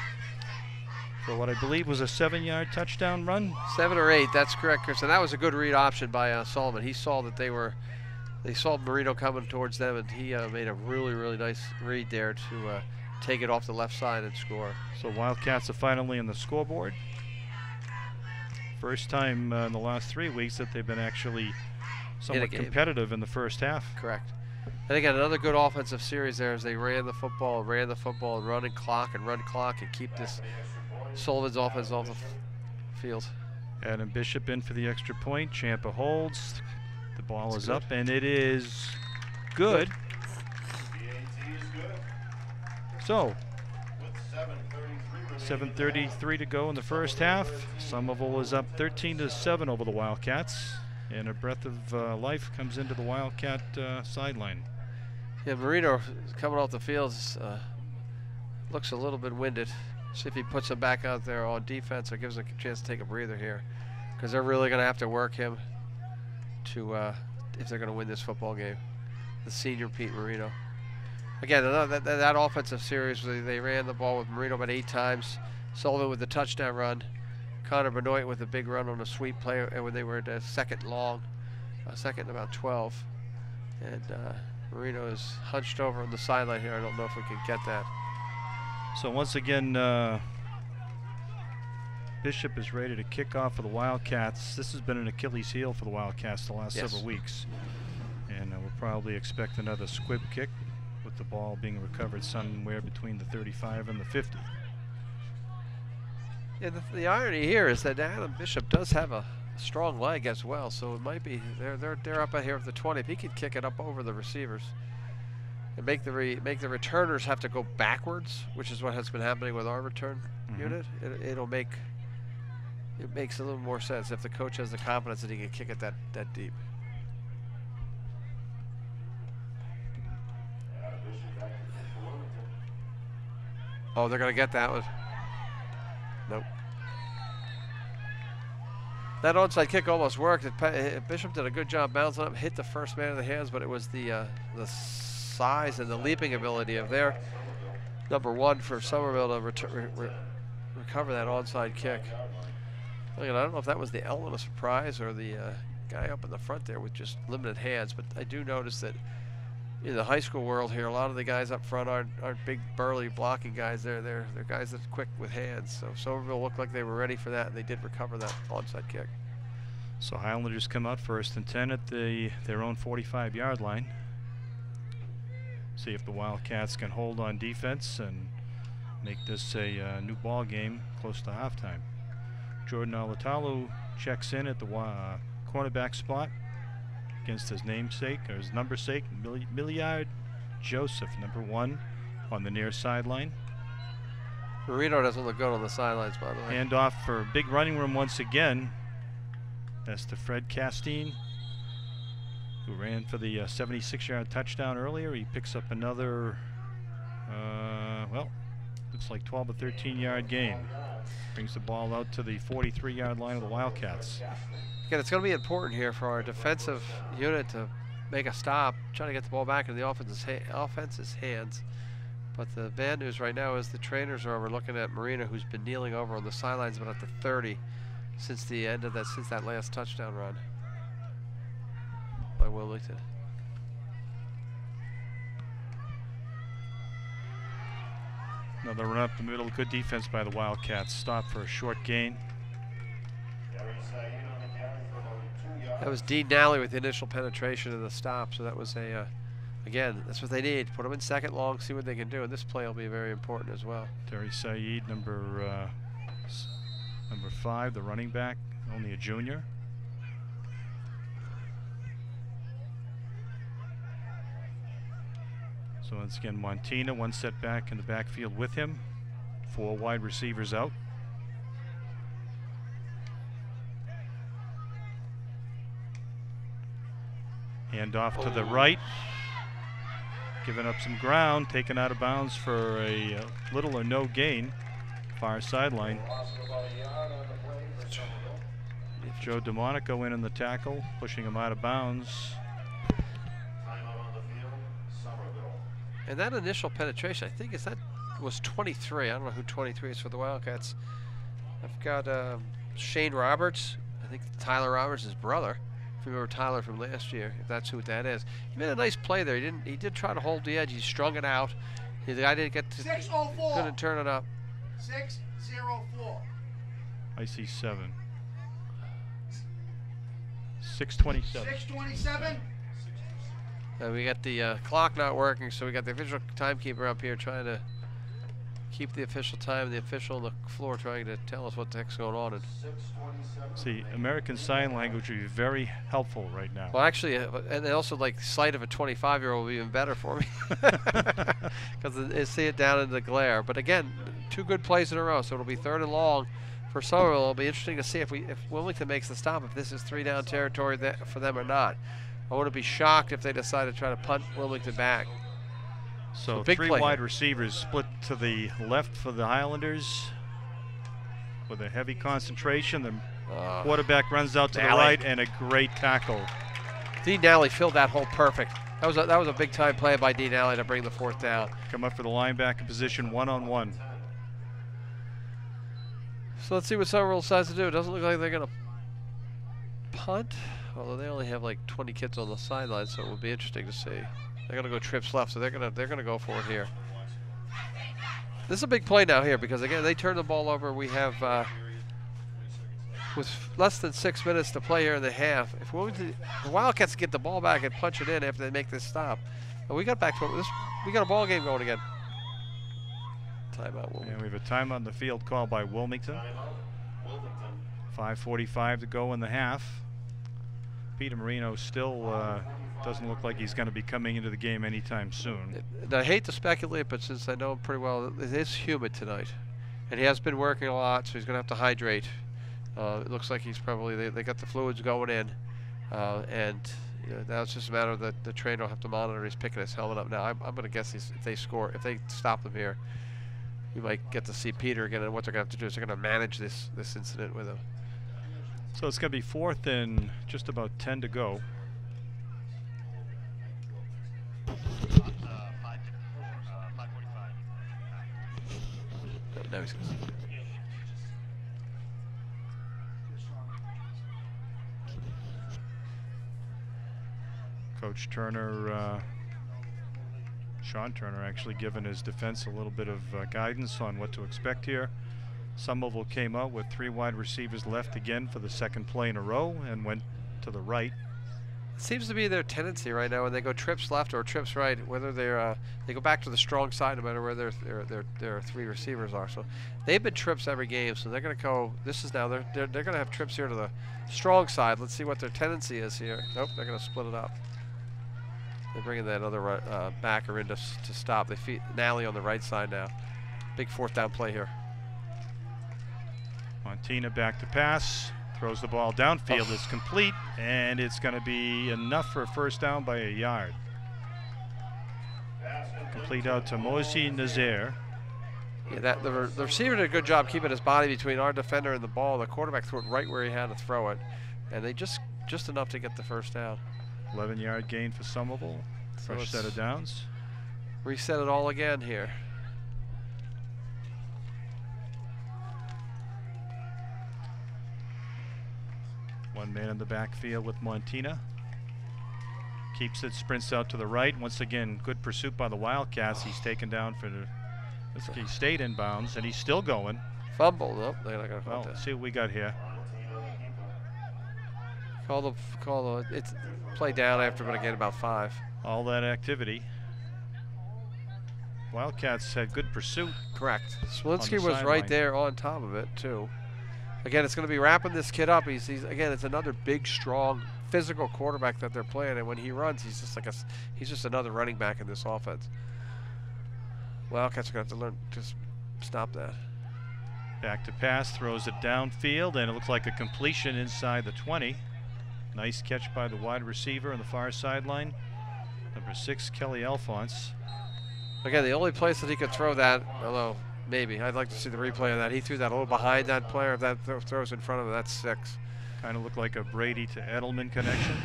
for what I believe was a 7-yard touchdown run. 7 or 8, that's correct, Chris. And that was a good read option by Sullivan. He saw that they saw Marino coming towards them, and he made a really, really nice read there to take it off the left side and score. So Wildcats are finally on the scoreboard. First time in the last 3 weeks that they've been actually somewhat competitive in the first half. Correct. And again, another good offensive series there as they ran the football, and run clock, and keep this Sullivan's offense off the field. Adam Bishop in for the extra point. Champa holds. The ball That's is good. up, and it is good. BAT is good. So, With 7:33 to go in the first half. Somerville is up 13-7 over the Wildcats, and a breath of life comes into the Wildcat sideline. Yeah, Marino coming off the field looks a little bit winded. See if he puts him back out there on defense or gives him a chance to take a breather here, because they're really going to have to work him to if they're going to win this football game. The senior Pete Marino. Again, that offensive series, they ran the ball with Marino about 8 times. Sullivan with the touchdown run. Connor Benoit with a big run on a sweep play, and when they were at a second and about 12. And Marino is hunched over on the sideline here. I don't know if we can get that. So once again, Bishop is ready to kick off for the Wildcats. This has been an Achilles heel for the Wildcats the last several weeks. And we'll probably expect another squib kick, with the ball being recovered somewhere between the 35 and the 50. Yeah, the irony here is that Adam Bishop does have a strong leg as well, so it might be they're up out here at the 20. If he could kick it up over the receivers, and make the returners have to go backwards, which is what has been happening with our return unit. It makes a little more sense if the coach has the confidence that he can kick it that deep. Oh, they're going to get that one. Nope. That onside kick almost worked. Bishop did a good job bouncing up, hit the first man in the hands, but it was the size and the leaping ability of their number one for Somerville to recover that onside kick. I don't know if that was the element of surprise or the guy up in the front there with just limited hands, but I do notice that in the high school world here, a lot of the guys up front aren't big, burly, blocking guys. They're guys that are quick with hands. So Somerville looked like they were ready for that, and they did recover that onside kick. So Highlanders come out 1st and 10 at their own 45-yard line. See if the Wildcats can hold on defense and make this a new ball game close to halftime. Jordan Alatalu checks in at the cornerback spot against his namesake, or his numbersake, Milliard Joseph, number 1, on the near sideline. Marino doesn't look good on the sidelines, by the way. Hand off for big running room once again. That's to Fred Castine, who ran for the 76-yard touchdown earlier. He picks up another, well, looks like 12 or 13-yard gain. Brings the ball out to the 43-yard line of the Wildcats. Again, it's going to be important here for our defensive unit to make a stop, trying to get the ball back in the offense's hands. But the bad news right now is the trainers are over looking at Marina, who's been kneeling over on the sidelines, but at the 30 since the end of that last touchdown run by Wilmington. Another run up the middle, good defense by the Wildcats. Stop for a short gain. That was Dean Nally with the initial penetration of the stop, so that was a, again, that's what they need. Put them in second long, see what they can do, and this play will be very important as well. Terry Saeed, number 5, the running back, only a junior. So once again, Montina, one set back in the backfield with him. 4 wide receivers out. Hand off to the right. Giving up some ground, taken out of bounds for a little or no gain. Far sideline. Joe DeMonico in on the tackle, pushing him out of bounds. And that initial penetration, I think was 23. I don't know who 23 is for the Wildcats. I've got Shane Roberts. I think Tyler Roberts' his brother. If you remember Tyler from last year, if that's who that is. He made a nice play there. He did try to hold the edge. He strung it out. The guy didn't get to, couldn't turn it up. 604. I see 7. 6:27. 6:27. We got the clock not working, so we got the official timekeeper up here trying to keep the official time, the official on the floor trying to tell us what the heck's going on. See, American Sign Language would be very helpful right now. Well, actually, and also like sight of a 25-year-old would be even better for me because they see it down in the glare. But again, 2 good plays in a row, so it'll be 3rd and long for Somerville. It'll be interesting to see if Wilmington makes the stop, if this is 3-down territory for them or not. I wouldn't be shocked if they decide to try to punt Wilmington back. So big 3 play wide here. receivers split to the left for the Highlanders with a heavy concentration. The quarterback runs out to the right, and a great tackle. Dean Nally filled that hole perfect. That was a big time play by Dean Nally to bring the 4th down. Come up for the linebacker position, 1-on-1. So let's see what Somerville decides to do. It doesn't look like they're going to punt, although they only have like 20 kids on the sideline, so it will be interesting to see. They're going to go trips left, so they're going to go for it here. This is a big play now here because again they turn the ball over. We have with less than 6 minutes to play here in the half. If the Wildcats get the ball back and punch it in after they make this stop, and we got back to this. We got a ball game going again. Timeout. Wilmington. And we have a timeout on the field called by Wilmington. 5:45 to go in the half. Peter Marino still doesn't look like he's going to be coming into the game anytime soon. And I hate to speculate, but since I know him pretty well, it is humid tonight. And he has been working a lot, so he's going to have to hydrate. It looks like he's probably, they got the fluids going in. And you know, now it's just a matter of the trainer will have to monitor. He's picking his helmet up now. I'm going to guess if they stop them here, we might get to see Peter again. And what they're going to have to do is they're going to manage this incident with him. So it's going to be 4th and just about 10 to go. Now he's going to. Coach Turner, Sean Turner, actually given his defense a little bit of guidance on what to expect here. Somerville came out with 3 wide receivers left again for the 2nd play in a row and went to the right. It seems to be their tendency right now when they go trips left or trips right, whether they're they go back to the strong side no matter where their 3 receivers are. So they've been trips every game, so they're going to go. This is now they're going to have trips here to the strong side. Let's see what their tendency is here. Nope, they're going to split it up. They're bringing that other backer in to stop. They feed Nally on the right side now. Big 4th down play here. Montina back to pass, throws the ball downfield. It's complete, and it's going to be enough for a 1st down by a yard. Complete out to Mozi Nazaire. Yeah, the receiver did a good job keeping his body between our defender and the ball. The quarterback threw it right where he had to throw it, and they just enough to get the 1st down. 11-yard gain for Somerville. Fresh set of downs. Reset it all again here. One man in the backfield with Montina. Keeps it, sprints out to the right. Once again, good pursuit by the Wildcats. He's taken down for the. He stayed in bounds, and he's still going. Fumble. Nope, they're not going to call that. See what we got here. Call the. It's play down after, but again about 5. All that activity. Wildcats had good pursuit. Correct. Smolinski was right there on top of it too. Again, it's going to be wrapping this kid up. He's again, it's another big, strong, physical quarterback that they're playing, and when he runs, he's just like he's just another running back in this offense. Wildcats are going to have to learn to stop that. Back to pass, throws it downfield, and it looks like a completion inside the 20. Nice catch by the wide receiver on the far sideline. Number 6, Kelly Alphonse. Again, the only place that he could throw that, although maybe, I'd like to see the replay of that. He threw that a little behind that player. If that throws in front of him, that's 6. Kind of looked like a Brady to Edelman connection.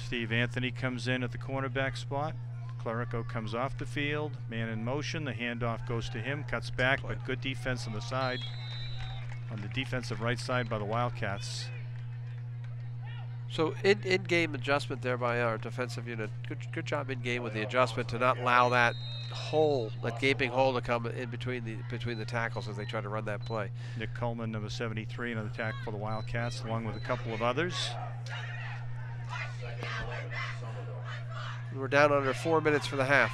Steve Anthony comes in at the cornerback spot. Clerico comes off the field. Man in motion. The handoff goes to him. Cuts back, but good defense on the side. On the defensive right side by the Wildcats. So in-game adjustment there by our defensive unit. Good job in-game with the adjustment to not allow that hole, that gaping hole, to come in between the tackles as they try to run that play. Nick Coleman, number 73, another tackle for the Wildcats, along with a couple of others. We're down under 4 minutes for the half.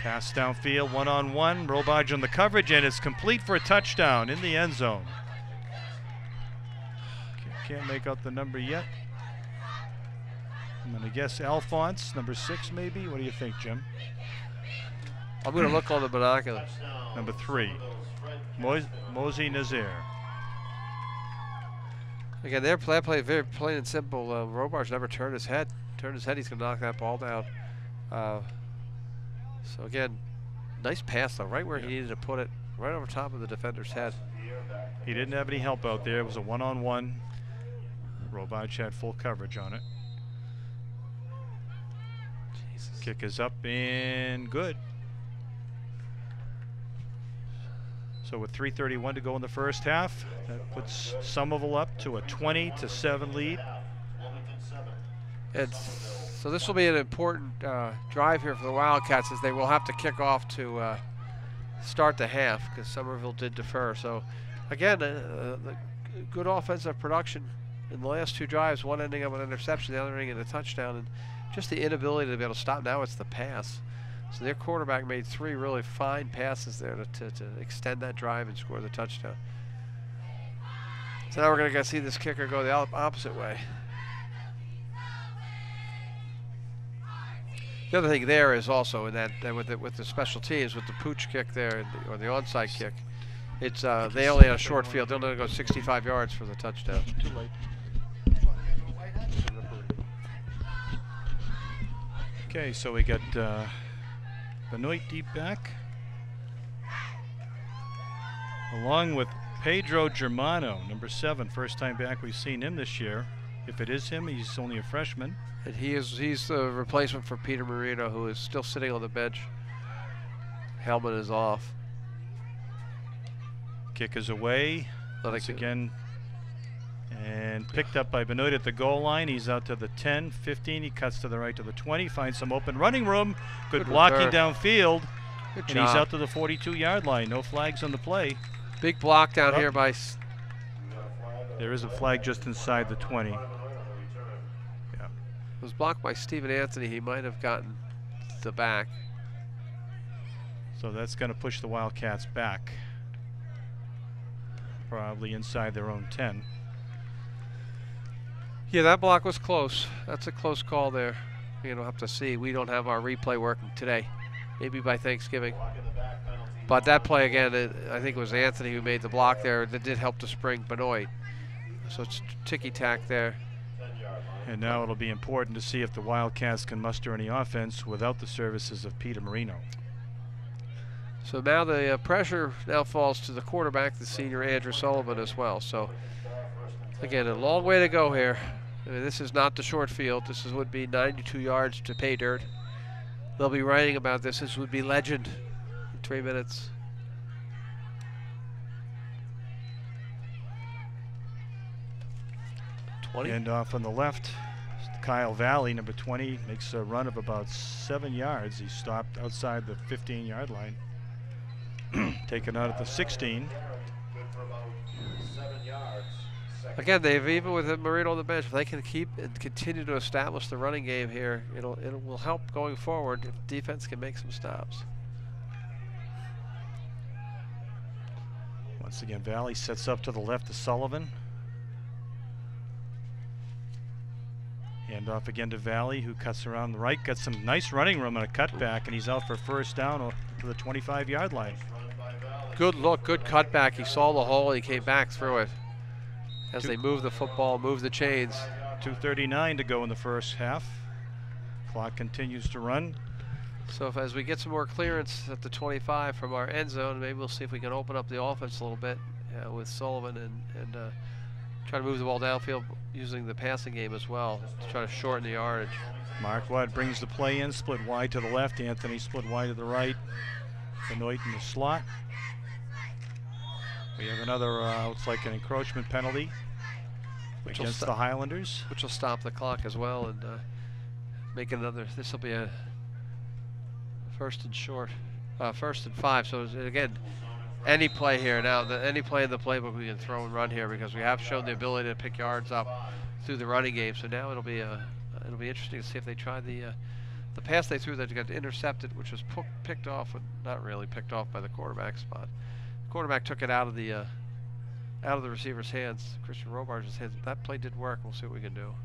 Pass downfield, one-on-one. Robage on the coverage, and it's complete for a touchdown in the end zone. Can't make out the number yet. I'm going to guess Alphonse, number 6 maybe. What do you think, Jim? I'm going to look on the binoculars. Number 3, Mozi Nazaire. Again, their play very plain and simple. Robage never turned his head. He's going to knock that ball down. So again, nice pass though, right where he needed to put it, right over top of the defender's head. He didn't have any help out there. It was a one-on-one. Robage had full coverage on it. Jesus. Kick is up and good. So with 3:31 to go in the first half, that puts Somerville up to a 20-7 lead. So this will be an important drive here for the Wildcats, as they will have to kick off to start the half, because Somerville did defer. So again, the good offensive production in the last 2 drives, one ending up with an interception, the other ending in a touchdown, and just the inability to be able to stop. Now it's the pass. So their quarterback made 3 really fine passes there to extend that drive and score the touchdown. So now we're going to see this kicker go the opposite way. The other thing there is also in that with the special teams, with the pooch kick there or the onside kick, it's they only had a short field. They'll only go 65 yards for the touchdown. Too late. Okay, so we got Benoit deep back, along with Pedro Germano, number 7, first time back we've seen him this year. If it is him, he's only a freshman. And he's the replacement for Peter Marino, who is still sitting on the bench. Helmet is off. Kick is away once again, and picked up by Benoit at the goal line. He's out to the 10, 15. He cuts to the right to the 20, finds some open running room. Good blocking downfield, and he's out to the 42-yard line. No flags on the play. Big block down here by. There is a flag just inside the 20. It was blocked by Stephen Anthony. He might have gotten the back. So that's going to push the Wildcats back, probably inside their own 10. Yeah, that block was close. That's a close call there. You know, have to see. We don't have our replay working today. Maybe by Thanksgiving. But that play again, I think it was Anthony who made the block there. That did help to spring Benoit. So it's ticky-tack there. And now it'll be important to see if the Wildcats can muster any offense without the services of Peter Marino. So now the pressure now falls to the quarterback, the senior Andrew Sullivan as well. So again, a long way to go here. I mean, this is not the short field. This would be 92 yards to pay dirt. They'll be writing about this. This would be legend in 3 minutes. And off on the left, Kyle Valley, number 20, makes a run of about 7 yards. He stopped outside the 15-yard line. Taken out at the 16. Again, they've even with Marino on the bench, if they can keep and continue to establish the running game here, it will help going forward if defense can make some stops. Once again, Valley sets up to the left of Sullivan. Hand off again to Valley, who cuts around the right, got some nice running room and a cutback, and he's out for first down to the 25-yard line. Good look, good cutback. He saw the hole, he came back through it. As they move the football, move the chains. 2:39 to go in the first half. Clock continues to run. So as we get some more clearance at the 25 from our end zone, maybe we'll see if we can open up the offense a little bit with Sullivan and try to move the ball downfield using the passing game as well to try to shorten the yardage. Mark Watt brings the play in, split wide to the left. Anthony split wide to the right. Benoit in the slot. We have another, looks like an encroachment penalty against the Highlanders. Which will stop the clock as well and make another, this will be a first and 5. So again, any play here now, any play in the playbook we can throw and run here because we have shown the ability to pick yards up through the running game. So now it'll be interesting to see if they try the pass they threw that got intercepted, which was picked off, not really picked off by the quarterback spot. The quarterback took it out of the receiver's hands, Christian Robards' hands. That play did work. We'll see what we can do.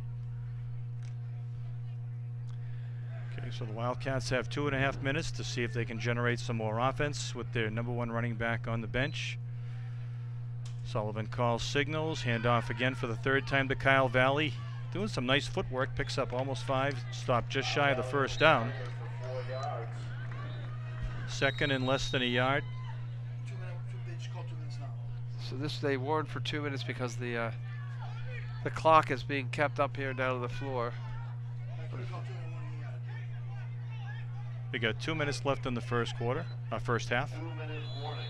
Okay, so the Wildcats have 2.5 minutes to see if they can generate some more offense with their number 1 running back on the bench. Sullivan calls signals, hand off again for the 3rd time to Kyle Valley. Doing some nice footwork, picks up almost 5, stopped just shy of the first down. 2nd and less than a yard. So this they warned for 2 minutes because the clock is being kept up here down on the floor. We got 2 minutes left in the first half. 2-minute warning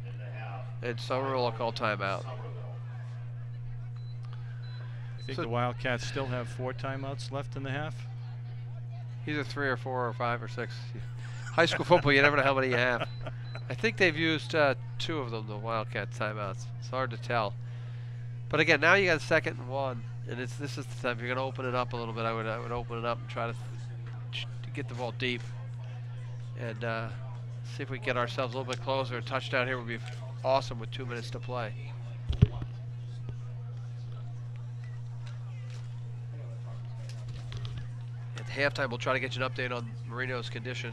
in the half. And Somerville will call timeout. I think the Wildcats still have 4 timeouts left in the half. Either 3 or 4 or 5 or 6. High school football, you never know how many you have. I think they've used 2 of them, the Wildcat timeouts. It's hard to tell. But again, now you got 2nd and 1, and this is the time. If you're going to open it up a little bit, I would open it up and try to get the ball deep and see if we can get ourselves a little bit closer. A touchdown here would be awesome with 2 minutes to play. halftime, we'll try to get you an update on Marino's condition.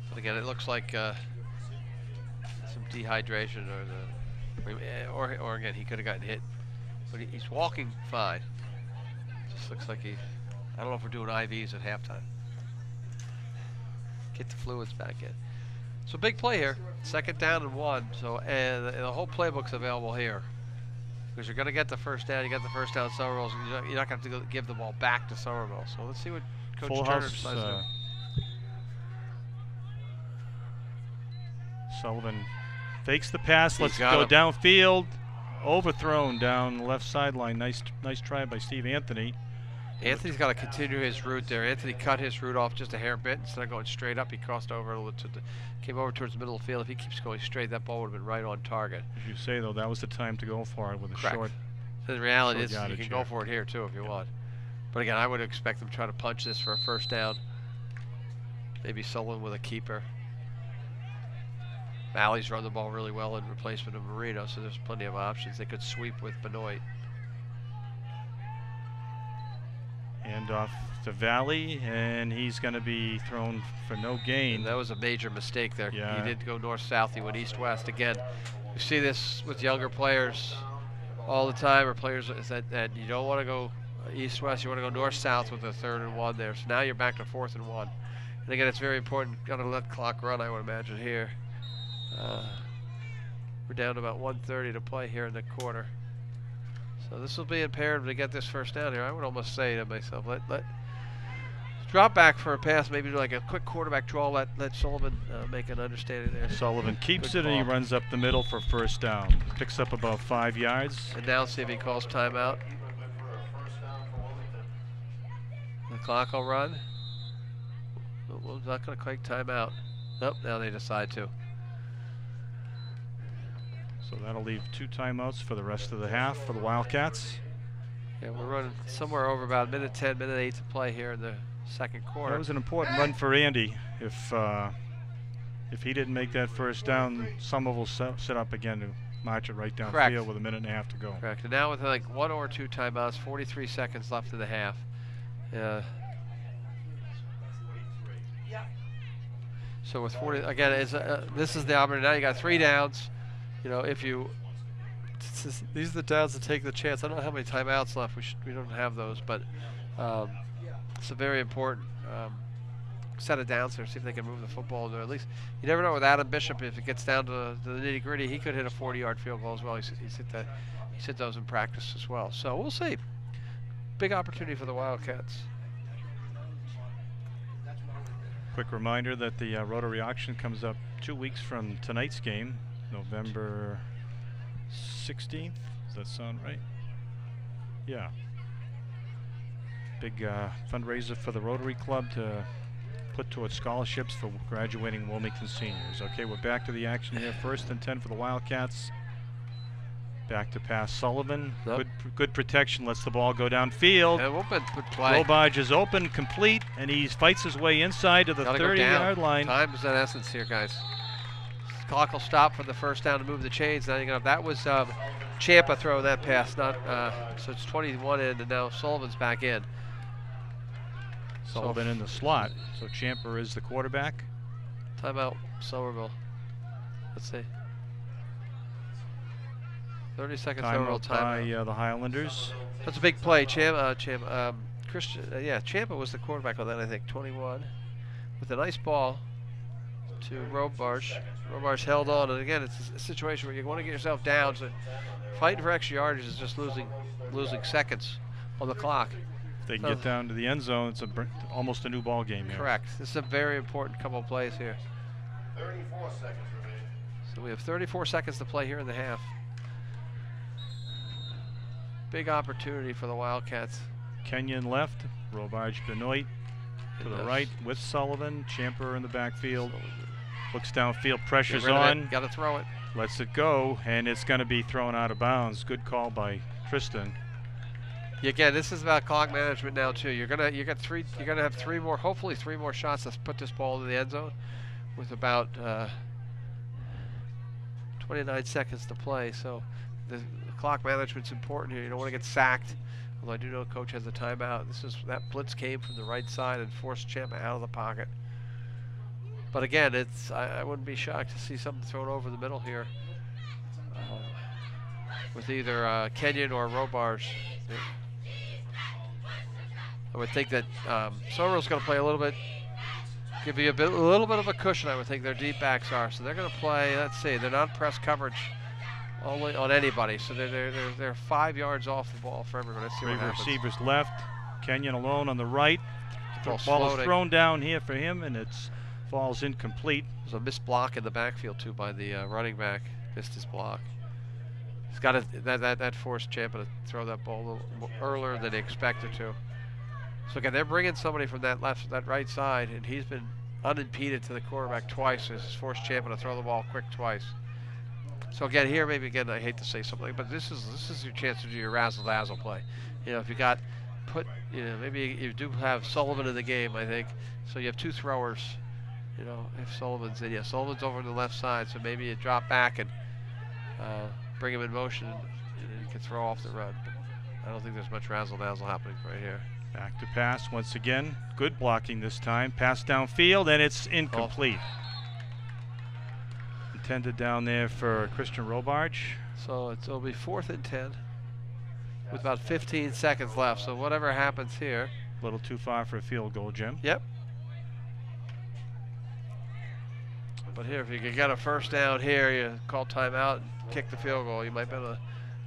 But again, it looks like some dehydration, or again, he could have gotten hit. But he's walking fine. Just looks like I don't know if we're doing IVs at halftime. Get the fluids back in. So big play here. 2nd down and 1. So and the whole playbook's available here. Because you're going to get the first down. You got the first down, Somerville. You're not going to have to give the ball back to Somerville. So let's see what Coach Full Turner house, decides to do. Sullivan fakes the pass. Let's got go him. downfield. Overthrown down the left sideline. Nice try by Steve Anthony. Anthony's got to continue his route there. Anthony cut his route off just a hair bit. Instead of going straight up, he crossed over a little came over towards the middle of the field. If he keeps going straight, that ball would have been right on target. As you say, though, that was the time to go for it with a Correct. short. The reality short is you yardage can go here. for it here too if you want. But again, I would expect them to try to punch this for a first down. Maybe Sullivan with a keeper. Valley's run the ball really well in replacement of Marino, so there's plenty of options. They could sweep with Benoit. And off to Valley, and he's going to be thrown for no gain. And that was a major mistake there. Yeah. He didn't go north-south, he went east-west. Again, you see this with younger players all the time, or players that you don't want to go east-west, you want to go north-south with a 3rd and 1 there. So now you're back to 4th and 1. And again, it's very important. Got to let the clock run, I would imagine, here. We're down to about 1:30 to play here in the quarter. So this will be imperative to get this first down here. I would almost say to myself, let drop back for a pass, maybe do like a quick quarterback draw, let Sullivan make an understanding there. Sullivan keeps Good it, and he call. runs up the middle for first down. Picks up about 5 yards. And now see if he calls timeout. For a first down for Wilmington. The clock will run. Well, not going to click timeout. Nope, now they decide to. So that'll leave 2 timeouts for the rest of the half for the Wildcats. Yeah, we're running somewhere over about minute 10, minute 8 to play here in the second quarter. That was an important run for Andy. If he didn't make that first down, Somerville will set up again to march it right Correct. downfield with a minute and a half to go. Correct. And now with like 1 or 2 timeouts, 43 seconds left in the half. So with 40, again, this is the opportunity. Now you got 3 downs. You know, if you, these are the downs to take the chance. I don't know how many timeouts left. We don't have those, but it's a very important set of downs here. See if they can move the football, or at least you never know with Adam Bishop. If it gets down to the nitty gritty, he could hit a 40-yard field goal as well. He's hit those in practice as well. So we'll see. Big opportunity for the Wildcats. Quick reminder that the Rotary auction comes up 2 weeks from tonight's game, November 16th. Does that sound right? Yeah. Big fundraiser for the Rotary Club to put towards scholarships for graduating Wilmington seniors. Okay, we're back to the action here. 1st and 10 for the Wildcats. Back to pass Sullivan. Yep. Good protection. Lets the ball go downfield. Good play. Robage is open, complete, and he fights his way inside to the 30-yard line. Time is in essence here, guys. Clock will stop for the first down to move the chains. Now you got that was Ciampa throwing that pass, not so it's 21 in, and now Sullivan's back in. Sullivan in the slot. So Ciampa is the quarterback. Timeout, Somerville. Let's see. 30 seconds Somerville Timeout timeout. by the Highlanders. That's a big play. Ciampa was the quarterback on that, I think. 21 with a nice ball to Robage. Robage held on, and again, it's a situation where you want to get yourself down. So fighting for extra yardage is just losing seconds on the clock. If they can get down to the end zone, it's almost a new ball game here. Correct. This is a very important couple of plays here. 34 seconds remaining. So we have 34 seconds to play here in the half. Big opportunity for the Wildcats. Kenyon left, Robage Benoit to the right with Sullivan. Ciampa in the backfield. Looks downfield, pressures on. Got to throw it. Lets it go, and it's going to be thrown out of bounds. Good call by Tristan. Again, this is about clock management now too. You're gonna have 3 more, hopefully 3 more shots to put this ball into the end zone, with about 29 seconds to play. So the clock management's important here. You don't want to get sacked Although I do know coach has a timeout. That blitz came from the right side and forced Champa out of the pocket. But again, I wouldn't be shocked to see something thrown over the middle here with either Kenyon or Robarge. I would think that Somerville's going to play a little bit, give you a little bit of a cushion. I would think their deep backs are. So they're going to play. Let's see, they're not press coverage only on anybody. So they're 5 yards off the ball for everyone. Let's see what happens. Receivers left. Kenyon alone on the right. The ball is thrown down here for him, and it's falls incomplete. There's a missed block in the backfield too by the running back. Missed his block. He's got that forced Champa to throw that ball a little earlier than he expected to. So again, they're bringing somebody from that right side, and he's been unimpeded to the quarterback twice. It's forced Champa to throw the ball quick twice. So again, here maybe again I hate to say something, but this is your chance to do your razzle dazzle play. You know, if you got maybe you do have Sullivan in the game, I think. So you have 2 throwers. You know, if Sullivan's in, Sullivan's over on the left side, so maybe you drop back and bring him in motion, and you can throw off the run. But I don't think there's much razzle-dazzle happening right here. Back to pass once again. Good blocking this time. Pass downfield, and it's incomplete. Intended down there for Christian Robarge. So it'll be 4th and 10 with about 15 seconds left. So whatever happens here. A little too far for a field goal, Jim. Yep. But here, if you can get a first down here, you call timeout and kick the field goal, you might be able to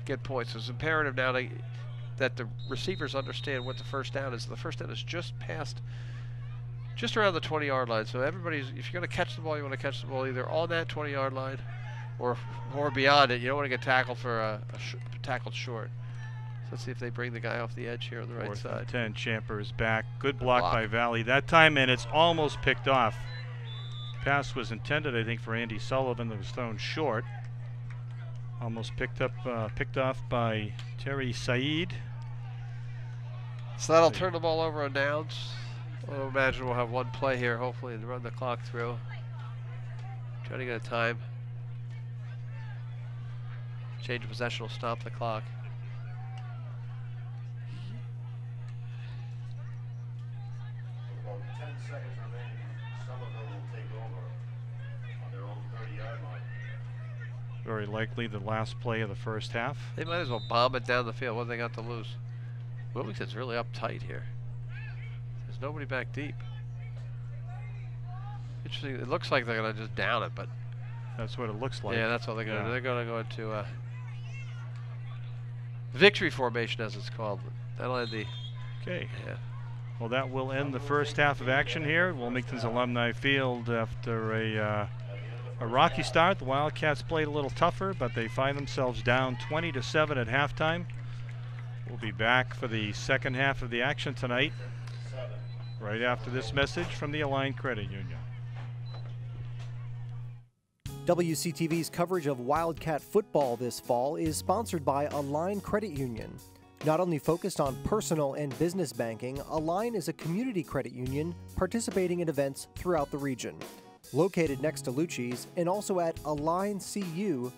get points. So it's imperative now that the receivers understand what the first down is. The first down is just around the 20-yard line. So everybody's, if you're going to catch the ball, you want to catch the ball either on that 20-yard line or beyond it. You don't want to get tackled for tackled short. So let's see if they bring the guy off the edge here on the right side. 10, Champa is back. Good block by Valley that time, and it's almost picked off. Pass was intended, I think, for Andy Sullivan. That was thrown short. Almost picked off by Terry Said. So that'll turn the ball over on downs. I imagine we'll have one play here, hopefully, to run the clock through. Trying to get a time. Change of possession will stop the clock. About 10 seconds remaining. Somerville will take over on their own 30-yard line. Very likely the last play of the first half. They might as well bomb it down the field. What do they got to lose? Wilmington's really uptight here. There's nobody back deep. Interesting. It looks like they're going to just down it, but that's what it looks like. Yeah, that's what they're going to do. They're going to go into victory formation, as it's called. That'll end the. Okay. Yeah. Well, that will end the first half of action here at Wilmington's Alumni Field after a rocky start. The Wildcats played a little tougher, but they find themselves down 20-7 at halftime. We'll be back for the second half of the action tonight, right after this message from the Aligned Credit Union. WCTV's coverage of Wildcat football this fall is sponsored by Aligned Credit Union. Not only focused on personal and business banking, Align is a community credit union participating in events throughout the region. Located next to Lucci's and also at aligncu.com.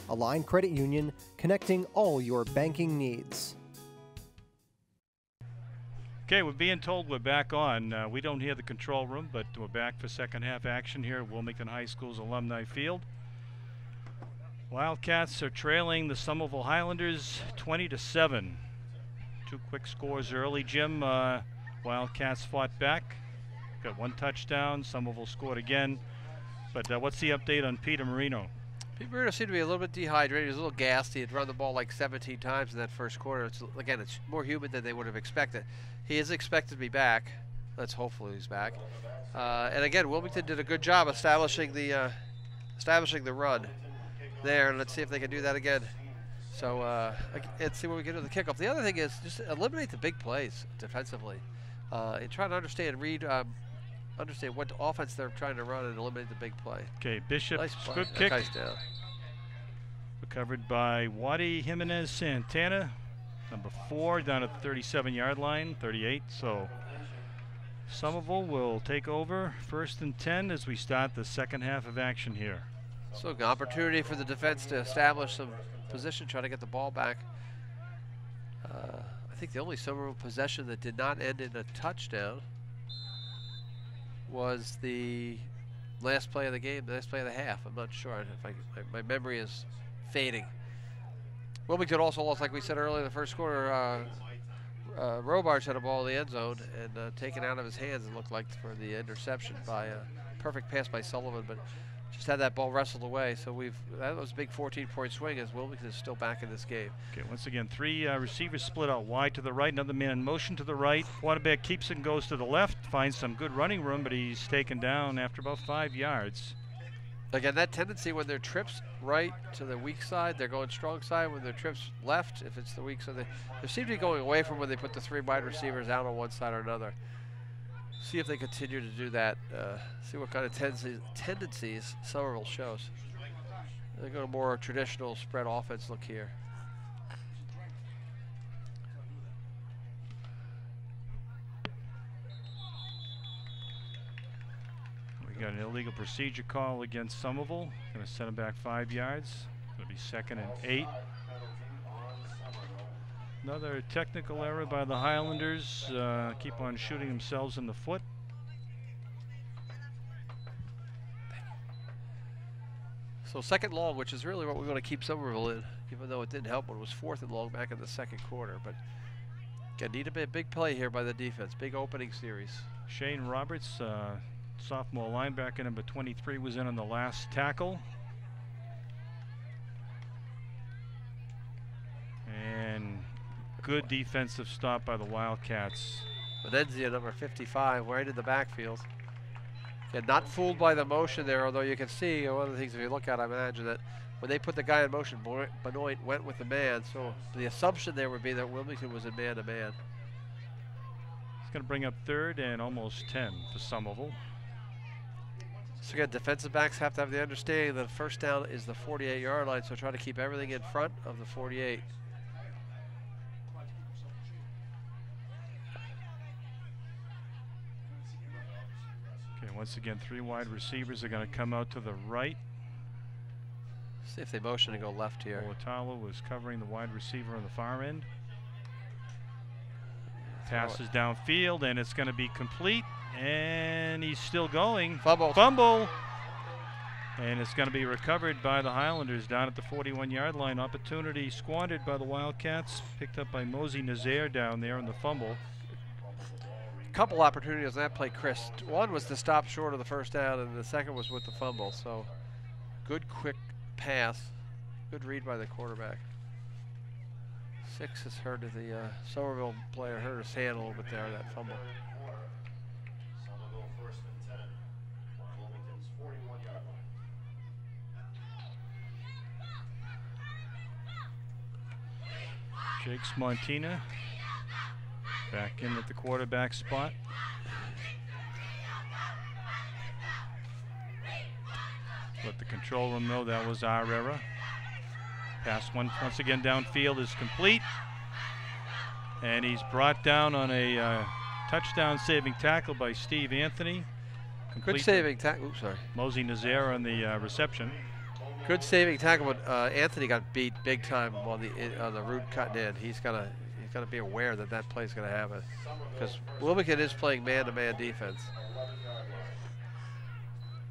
Align Credit Union, connecting all your banking needs. Okay, we're being told we're back on. We don't hear the control room, but we're back for second half action here at Wilmington High School's Alumni Field. Wildcats are trailing the Somerville Highlanders 20-7. 2 quick scores early, Jim. Wildcats fought back. Got 1 touchdown. Somerville scored again. But what's the update on Peter Marino? Peter Marino seemed to be a little bit dehydrated. He was a little gassed. He had run the ball like 17 times in that first quarter. Again, it's more humid than they would have expected. He is expected to be back. Let's hopefully he's back. And again, Wilmington did a good job establishing the run there. And let's see if they can do that again. So let's see what we can do with the kickoff. The other thing is just eliminate the big plays defensively. And try to understand what offense they're trying to run and eliminate the big play. Okay, Bishop, nice play. good kick. Guy's down. Recovered by Wadi Jimenez Santana, number 4, down at the 37-yard line, 38. So Somerville will take over 1st and 10 as we start the second half of action here. So an opportunity for the defense to establish some position, try to get the ball back. I think the only Somerville possession that did not end in a touchdown was the last play of the game, the last play of the half. I'm not sure. If my memory is fading. Wilmington also lost, like we said earlier in the first quarter. Robards had a ball in the end zone and taken out of his hands, it looked like, for the interception by a perfect pass by Sullivan, but just had that ball wrestled away. So that was a big 14-point swing as Wilmington is still back in this game. Okay, once again, 3 receivers split out wide to the right, another man in motion to the right. Quarterback keeps it and goes to the left, finds some good running room, but he's taken down after about 5 yards. Again, that tendency when their trips right to the weak side, they're going strong side. When their trips left, if it's the weak side, they seem to be going away from when they put the 3 wide receivers out on one side or another. See if they continue to do that. See what kind of tendencies Somerville shows. They go to more traditional spread offense look here. We got an illegal procedure call against Somerville. Going to send him back 5 yards. Going to be 2nd and 8. Another technical error by the Highlanders. Keep on shooting themselves in the foot. So 2nd long, which is really what we want to keep Somerville in, even though it didn't help when it was 4th and long back in the 2nd quarter. But again, need a big play here by the defense. Big opening series. Shane Roberts, sophomore linebacker, number 23, was in on the last tackle. And good defensive stop by the Wildcats. Venenzia, number 55, right in the backfield. Yeah, not fooled by the motion there, although you can see one of the things if you look at, I imagine that when they put the guy in motion, Benoit went with the man. So the assumption there would be that Wilmington was in man-to-man. It's going to bring up 3rd and almost 10 for Somerville. So again, defensive backs have to have the understanding that first down is the 48-yard line, so try to keep everything in front of the 48. Okay, once again, 3 wide receivers are going to come out to the right. See if they motion and go left here. Olatalo was covering the wide receiver on the far end. Passes downfield, and it's going to be complete. And he's still going. Fumble. And it's going to be recovered by the Highlanders down at the 41-yard line. Opportunity squandered by the Wildcats. Picked up by Mosey Nazaire down there on the fumble. Couple opportunities on that play, Chris. One was to stop short of the first down, and the second was with the fumble. So good quick pass. Good read by the quarterback. 6 has hurt the Somerville player hurt his hand a little bit there, that fumble. Somerville 1st and 10 on Wilmington's 41-yard line. Jakes Montina back in at the quarterback spot. Let the control room know that was our error. Pass once again downfield is complete. And he's brought down on a touchdown saving tackle by Steve Anthony. Good saving tackle. Oops, sorry. Mosey Nazaire on the reception. Good saving tackle, but Anthony got beat big time on the route cutting in. He's got to be aware that that play's going to happen because Wilmington is playing man-to-man defense.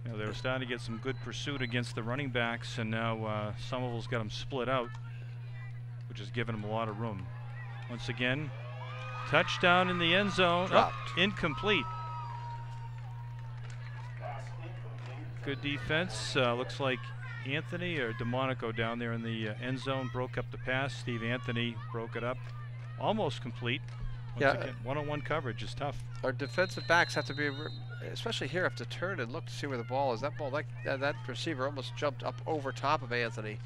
You know, they were starting to get some good pursuit against the running backs, and now Somerville's got them split out, which has given them a lot of room. Once again, touchdown in the end zone. Oh, incomplete. Good defense. Looks like Anthony or DeMonico down there in the end zone broke up the pass. Steve Anthony broke it up. Almost complete. Once again, one-on-one coverage is tough. Our defensive backs have to be, especially here, have to turn and look to see where the ball is. That ball, that receiver almost jumped up over top of Anthony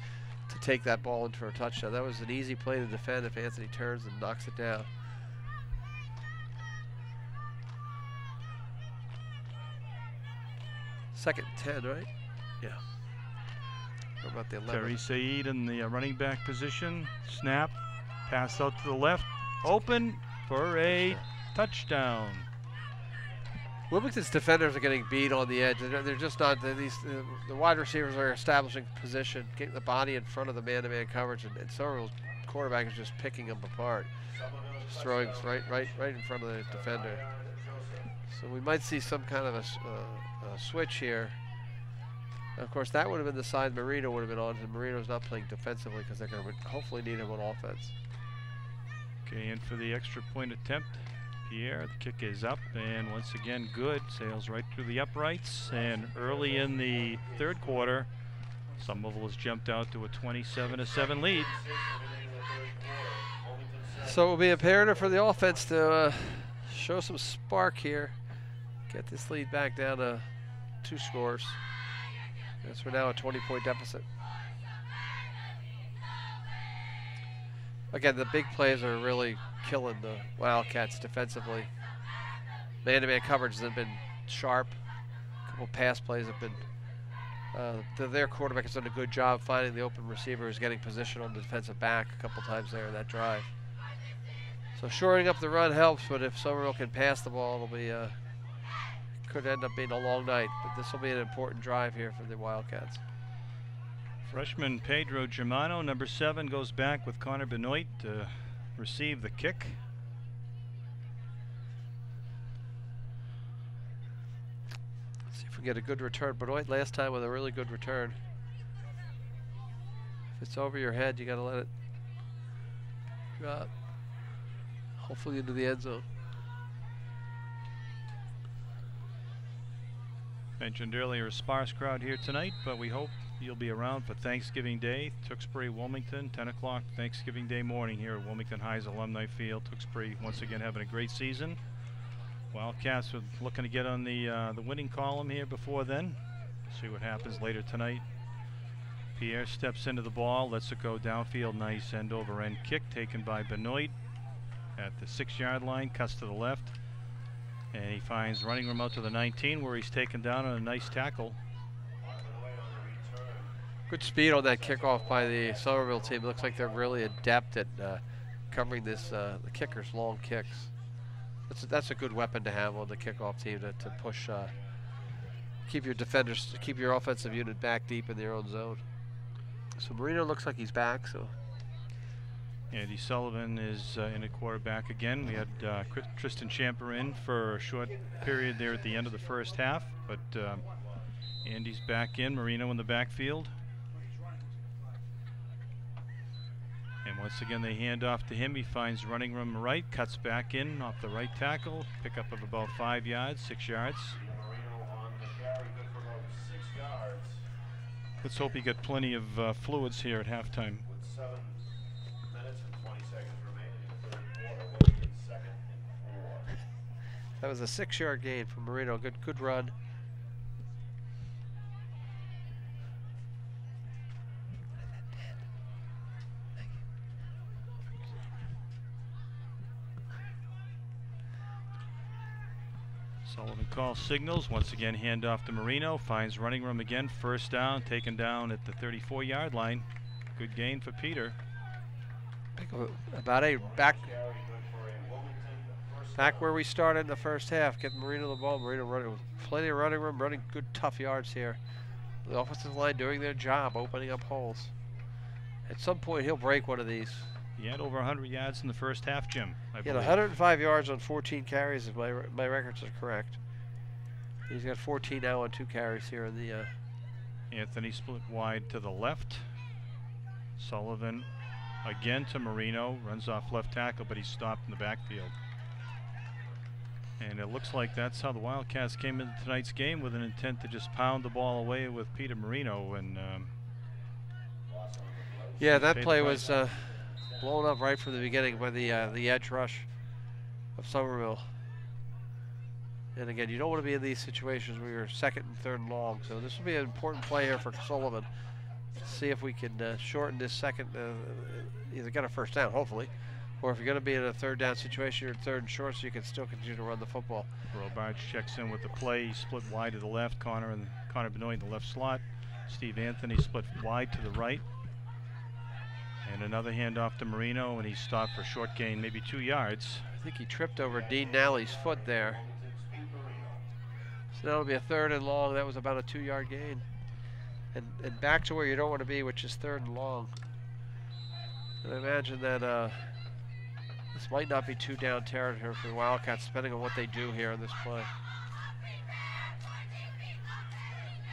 to take that ball into a touchdown. That was an easy play to defend if Anthony turns and knocks it down. Second 10, right? Yeah. What about the 11? Terry Saeed in the running back position. Snap. Pass out to the left. Open for a touchdown. Wilmington's defenders are getting beat on the edge. They're just not. The wide receivers are establishing position, getting the body in front of the man-to-man coverage, and Somerville's quarterback is just picking them apart, just throwing right in front of the defender. So we might see some kind of a switch here. Of course, that would have been the side Marino would have been on, and Marino's not playing defensively because they're going to hopefully need him on offense. Okay, in for the extra point attempt. Pierre, the kick is up, and once again, good. Sails right through the uprights, and early in the third quarter, Somerville has jumped out to a 27-7 lead. So it will be imperative for the offense to show some spark here, get this lead back down to 2 scores. Yes, we're now a 20-point deficit. Again, the big plays are really killing the Wildcats defensively. Man-to-man coverage has been sharp. A couple pass plays have been. Their quarterback has done a good job finding the open receiver who's getting position on the defensive back a couple times there in that drive. So shoring up the run helps, but if Somerville can pass the ball, it'll be could end up being a long night. But this will be an important drive here for the Wildcats. Freshman Pedro Germano, number 7, goes back with Connor Benoit to receive the kick. Let's see if we get a good return. Benoit last time with a really good return. If it's over your head, you got to let it drop. Hopefully into the end zone. Mentioned earlier, a sparse crowd here tonight, but we hope you'll be around for Thanksgiving Day. Tewksbury, Wilmington, 10 o'clock Thanksgiving Day morning here at Wilmington High's Alumni Field. Tewksbury once again having a great season. Wildcats are looking to get on the winning column here before then. See what happens later tonight. Pierre steps into the ball, lets it go downfield. Nice end over end kick taken by Benoit at the 6-yard line, cuts to the left. And he finds running room out to the 19 where he's taken down on a nice tackle. Good speed on that kickoff by the Somerville team. Looks like they're really adept at covering this the kickers' long kicks. That's a good weapon to have on the kickoff team to push, keep your defenders, keep your offensive unit back deep in their own zone. So Marino looks like he's back. So Andy Sullivan is in at quarterback again. We had Tristan Champer in for a short period there at the end of the first half, but Andy's back in. Marino in the backfield. And once again, they hand off to him. He finds running room right, cuts back in off the right tackle. Pickup of about 5 yards, 6 yards. Let's hope he got plenty of fluids here at halftime. With 7 minutes and 20 seconds remaining in the third quarter, Wilmington 2nd and 4. that was a 6-yard gain from Marino. Good run. Sullivan calls signals. Once again, handoff to Marino. Finds running room again. First down, taken down at the 34-yard line. Good gain for Peter. About a back where we started in the first half. Get Marino the ball. Marino running with plenty of running room, running good tough yards here. The offensive line doing their job, opening up holes. At some point, he'll break one of these. He had over 100 yards in the first half, Jim. He had 105 yards on 14 carries, if my records are correct. He's got 14 now on 2 carries here in the. Anthony split wide to the left. Sullivan again to Marino, runs off left tackle, but he's stopped in the backfield. And it looks like that's how the Wildcats came into tonight's game, with an intent to just pound the ball away with Peter Marino. And yeah, that play was blown up right from the beginning by the edge rush of Somerville. And again, you don't want to be in these situations where you're 2nd and 3rd and long. So this will be an important play here for Sullivan. See if we can shorten this second, either get a first down, hopefully, or if you're going to be in a 3rd down situation, you're 3rd and short, so you can still continue to run the football. Robarge checks in with the play. He split wide to the left. Connor Benoit in the left slot. Steve Anthony split wide to the right. And another handoff to Marino, and he stopped for short gain, maybe 2 yards. I think he tripped over Dean Nally's foot there. So that'll be a 3rd and long. That was about a 2-yard gain. And back to where you don't want to be, which is 3rd and long. And I imagine that this might not be too down territory for the Wildcats, depending on what they do here in this play.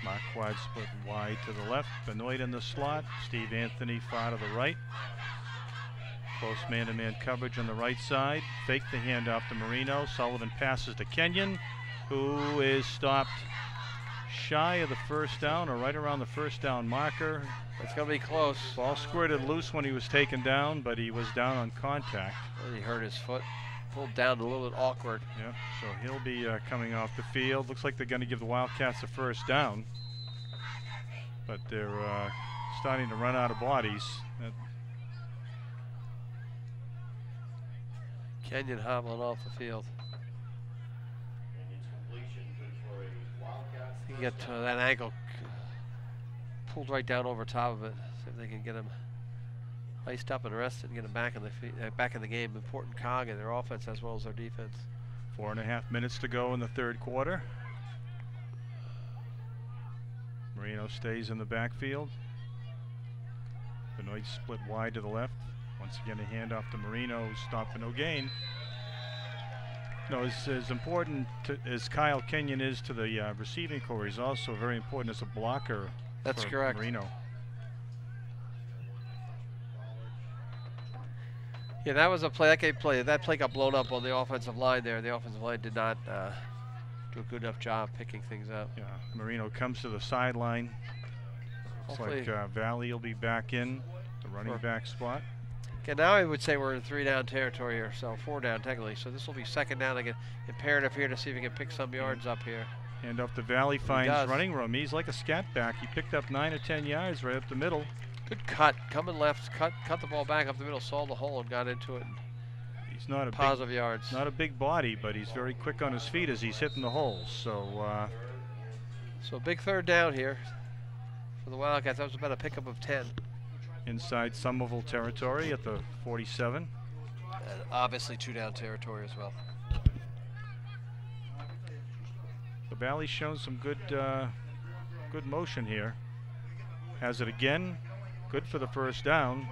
Mark wide split wide to the left. Benoit in the slot. Steve Anthony far to the right. Close man-to-man coverage on the right side. Fake the handoff to Marino. Sullivan passes to Kenyon, who is stopped shy of the first down or right around the first down marker. It's going to be close. Ball squirted loose when he was taken down, but he was down on contact. And he hurt his foot. Pulled down a little bit awkward. Yeah, so he'll be coming off the field. Looks like they're going to give the Wildcats a first down, but they're starting to run out of bodies. Kenyon hobbling off the field. Kenyon's completion good for a Wildcats. You get that ankle pulled right down over top of it. See if they can get him iced up and rested and get him back in the back in the game. Important cog in their offense as well as their defense. 4.5 minutes to go in the third quarter. Marino stays in the backfield. Benoit split wide to the left. Once again, a handoff to Marino, who's stopped for no gain. No, as important as Kyle Kenyon is to the receiving corps, he's also very important as a blocker. That's for correct. Marino. Yeah, that was a play. That play got blown up on the offensive line there. The offensive line did not do a good enough job picking things up. Yeah, Marino comes to the sideline. Looks Hopefully like Valley will be back in the running back spot. Okay, now I would say we're in 3-down territory here, so 4 down technically. So this will be 2nd down again. Imperative here to see if we can pick some yards up here. And up the Valley finds running room. He's like a scat back. He picked up 9 or 10 yards right up the middle. Good cut, coming left, cut the ball back up the middle, saw the hole and got into it. He's not a positive yards. Not a big body, but he's very quick on his feet as he's hitting the holes. So, so big 3rd down here for the Wildcats. That was about a pickup of 10. Inside Somerville territory at the 47. And obviously 2-down territory as well. The Valley's shown some good motion here. Has it again. Good for the first down.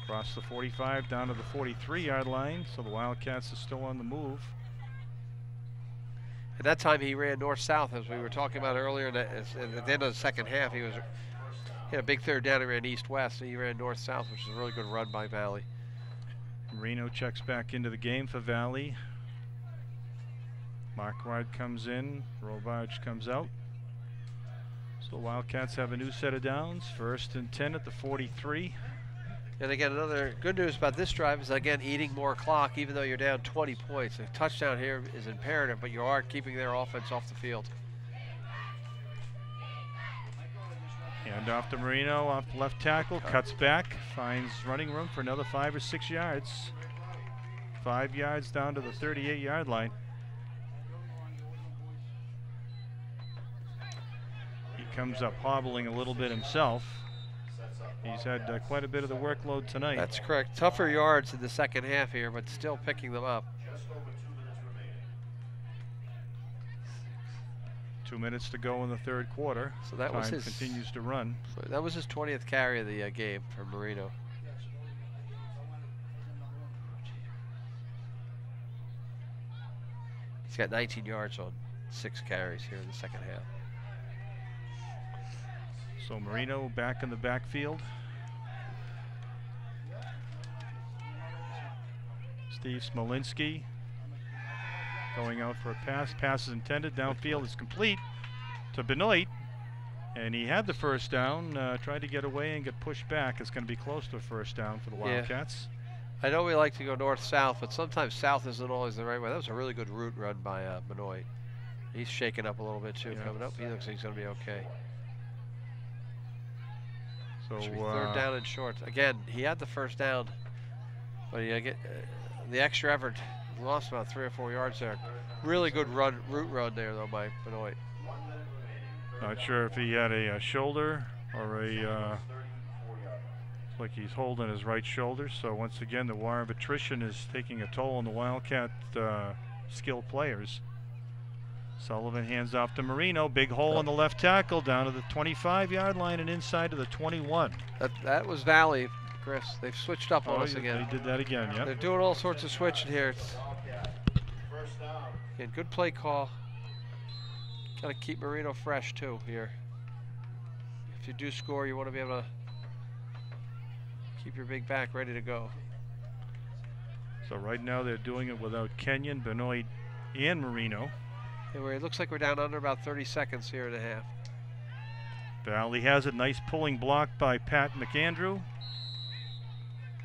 Across the 45 down to the 43-yard line. So the Wildcats are still on the move. At that time he ran north-south, as we were talking about earlier. At the end of the second half, he had a big 3rd down. He ran east-west. He ran north-south, which is a really good run by Valley. Marino checks back into the game for Valley. Marquardt comes in. Robage comes out. So the Wildcats have a new set of downs. 1st and 10 at the 43. And again, another good news about this drive is, again, eating more clock, even though you're down 20 points. A touchdown here is imperative, but you are keeping their offense off the field. Hand off to Marino, off the left tackle, cuts back, finds running room for another 5 or 6 yards. 5 yards down to the 38-yard line. He comes up hobbling a little bit himself. He's had quite a bit of the workload tonight. That's correct. Tougher yards in the second half here, but still picking them up. Just over 2 minutes remaining. 2 minutes to go in the third quarter. So that was Time his continues to run. So that was his 20th carry of the game for Marino. He's got 19 yards on 6 carries here in the second half. So Marino back in the backfield. Steve Smolinski going out for a pass. Pass is intended. Downfield is complete to Benoit. And he had the first down. Tried to get away and get pushed back. It's going to be close to a first down for the Wildcats. I know we like to go north-south, but sometimes south isn't always the right way. That was a really good route run by Benoit. He's shaking up a little bit too, coming up. He looks like he's going to be okay. So Should be 3rd down and short. Again, he had the first down, but he get the extra effort. Lost about 3 or 4 yards there. Really good route run there though by Benoit. not sure if he had a shoulder or a like he's holding his right shoulder. So once again, the war of attrition is taking a toll on the Wildcat skilled players. Sullivan hands off to Marino. Big hole in the left tackle down to the 25-yard line and inside to the 21. That was Valley Chris. They've switched up on us again. They did that again, yeah. They're doing all sorts of switching here. First down. Again, good play call. Got to keep Marino fresh too here. If you do score, you want to be able to keep your big back ready to go. So right now they're doing it without Kenyon, Benoit, and Marino. It looks like we're down under about 30 seconds here and a half. Valley has a nice pulling block by Pat McAndrew.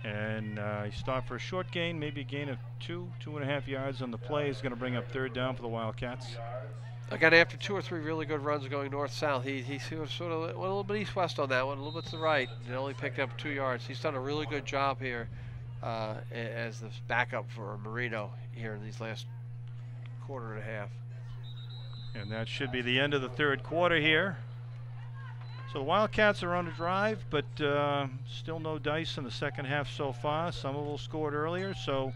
And he stopped for a short gain, maybe a gain of 2.5 yards on the play. Is going to bring up third down for the Wildcats. Again, after 2 or 3 really good runs going north-south, he sort of went a little bit east-west on that one, a little bit to the right, and only picked up 2 yards. He's done a really good job here as the backup for Marino here in these last quarter and a half. And that should be the end of the third quarter here. So the Wildcats are on a drive, but still no dice in the second half so far. Somerville scored earlier, so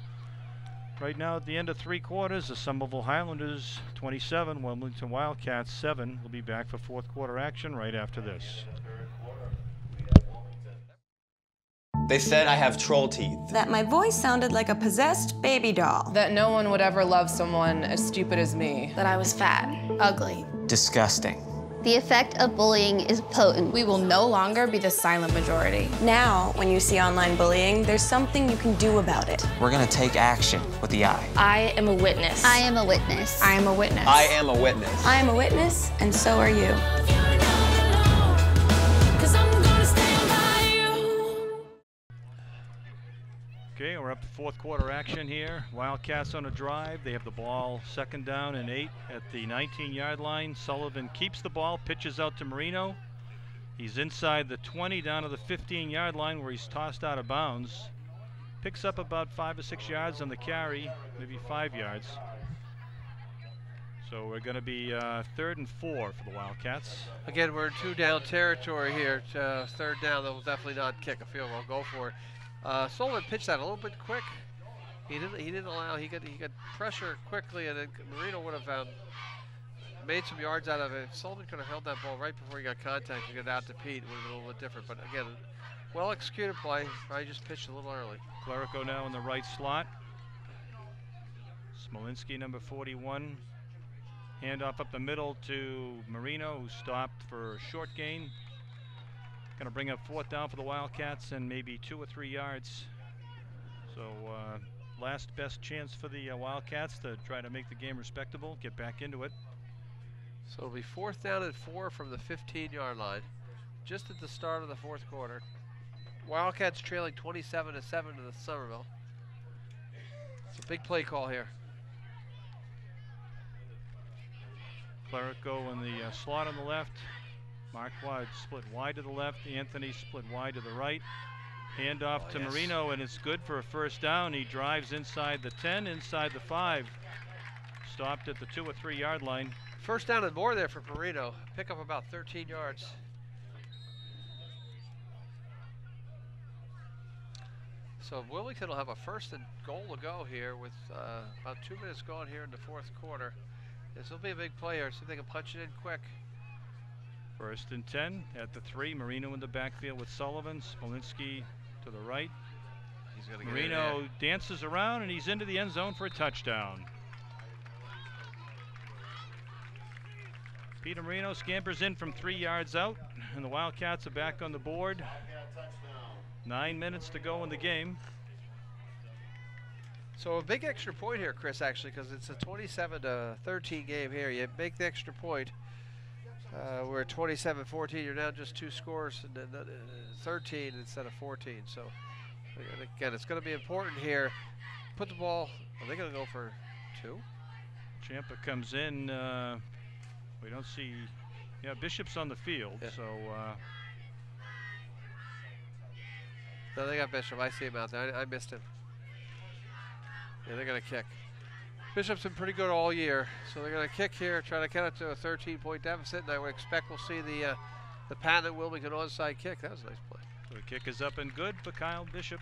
right now at the end of 3 quarters, the Somerville Highlanders 27, Wilmington Wildcats 7. We'll be back for fourth quarter action right after this. They said I have troll teeth. That my voice sounded like a possessed baby doll. That no one would ever love someone as stupid as me. That I was fat, ugly. Disgusting. The effect of bullying is potent. We will no longer be the silent majority. Now, when you see online bullying, there's something you can do about it. We're gonna take action with the I. I am a witness. I am a witness. I am a witness. I am a witness. I am a witness, and so are you. Okay, we're up to fourth quarter action here. Wildcats on a drive. They have the ball 2nd down and 8 at the 19-yard line. Sullivan keeps the ball, pitches out to Marino. He's inside the 20 down to the 15-yard line where he's tossed out of bounds. Picks up about 5 or 6 yards on the carry, maybe 5 yards. So we're going to be 3rd and 4 for the Wildcats. Again, we're in 2-down territory here. 3rd down, they'll definitely not kick a field goal. Go for it. Sullivan pitched that a little bit quick. He didn't allow. He got pressure quickly, and then Marino would have made some yards out of it. If Sullivan could have held that ball right before he got contact and got out to Pete, it would have been a little bit different. But again, well executed play. Probably just pitched a little early. Clerico now in the right slot. Smolinski, number 41. Handoff up the middle to Marino, who stopped for a short gain. Going to bring up 4th down for the Wildcats and maybe 2 or 3 yards. So last best chance for the Wildcats to try to make the game respectable, get back into it. So it'll be 4th down and 4 from the 15-yard line, just at the start of the 4th quarter. Wildcats trailing 27-7 to the Somerville. It's a big play call here. Clerico in the slot on the left. Marquardt split wide to the left. Anthony split wide to the right. Handoff to Marino, and it's good for a 1st down. He drives inside the 10, inside the 5. Stopped at the 2 or 3 yard line. 1st down and more there for Marino. Pick up about 13 yards. So Wilmington will have a 1st and goal to go here with about 2 minutes gone here in the 4th quarter. This will be a big play here. See if they can punch it in quick. 1st and 10 at the 3. Marino in the backfield with Sullivan. Smolinski to the right. He's gonna get Marino dances around, and he's into the end zone for a touchdown. Peter Marino scampers in from 3 yards out, and the Wildcats are back on the board. 9 minutes to go in the game. So a big extra point here, Chris, actually, because it's a 27-13 game here. You make the extra point. We're at 27-14. You're now just 2 scores, and then 13 instead of 14. So again, it's going to be important here. Put the ball. Are they going to go for 2? Champa comes in. We don't see. Yeah, Bishop's on the field. Yeah. So. No, they got Bishop. I see him out there. I missed him. Yeah, they're going to kick. Bishop's been pretty good all year, so they're going to kick here, try to cut it to a 13-point deficit, and I would expect we'll see the patent Wilmington onside kick. That was a nice play. The kick is up and good for Kyle Bishop.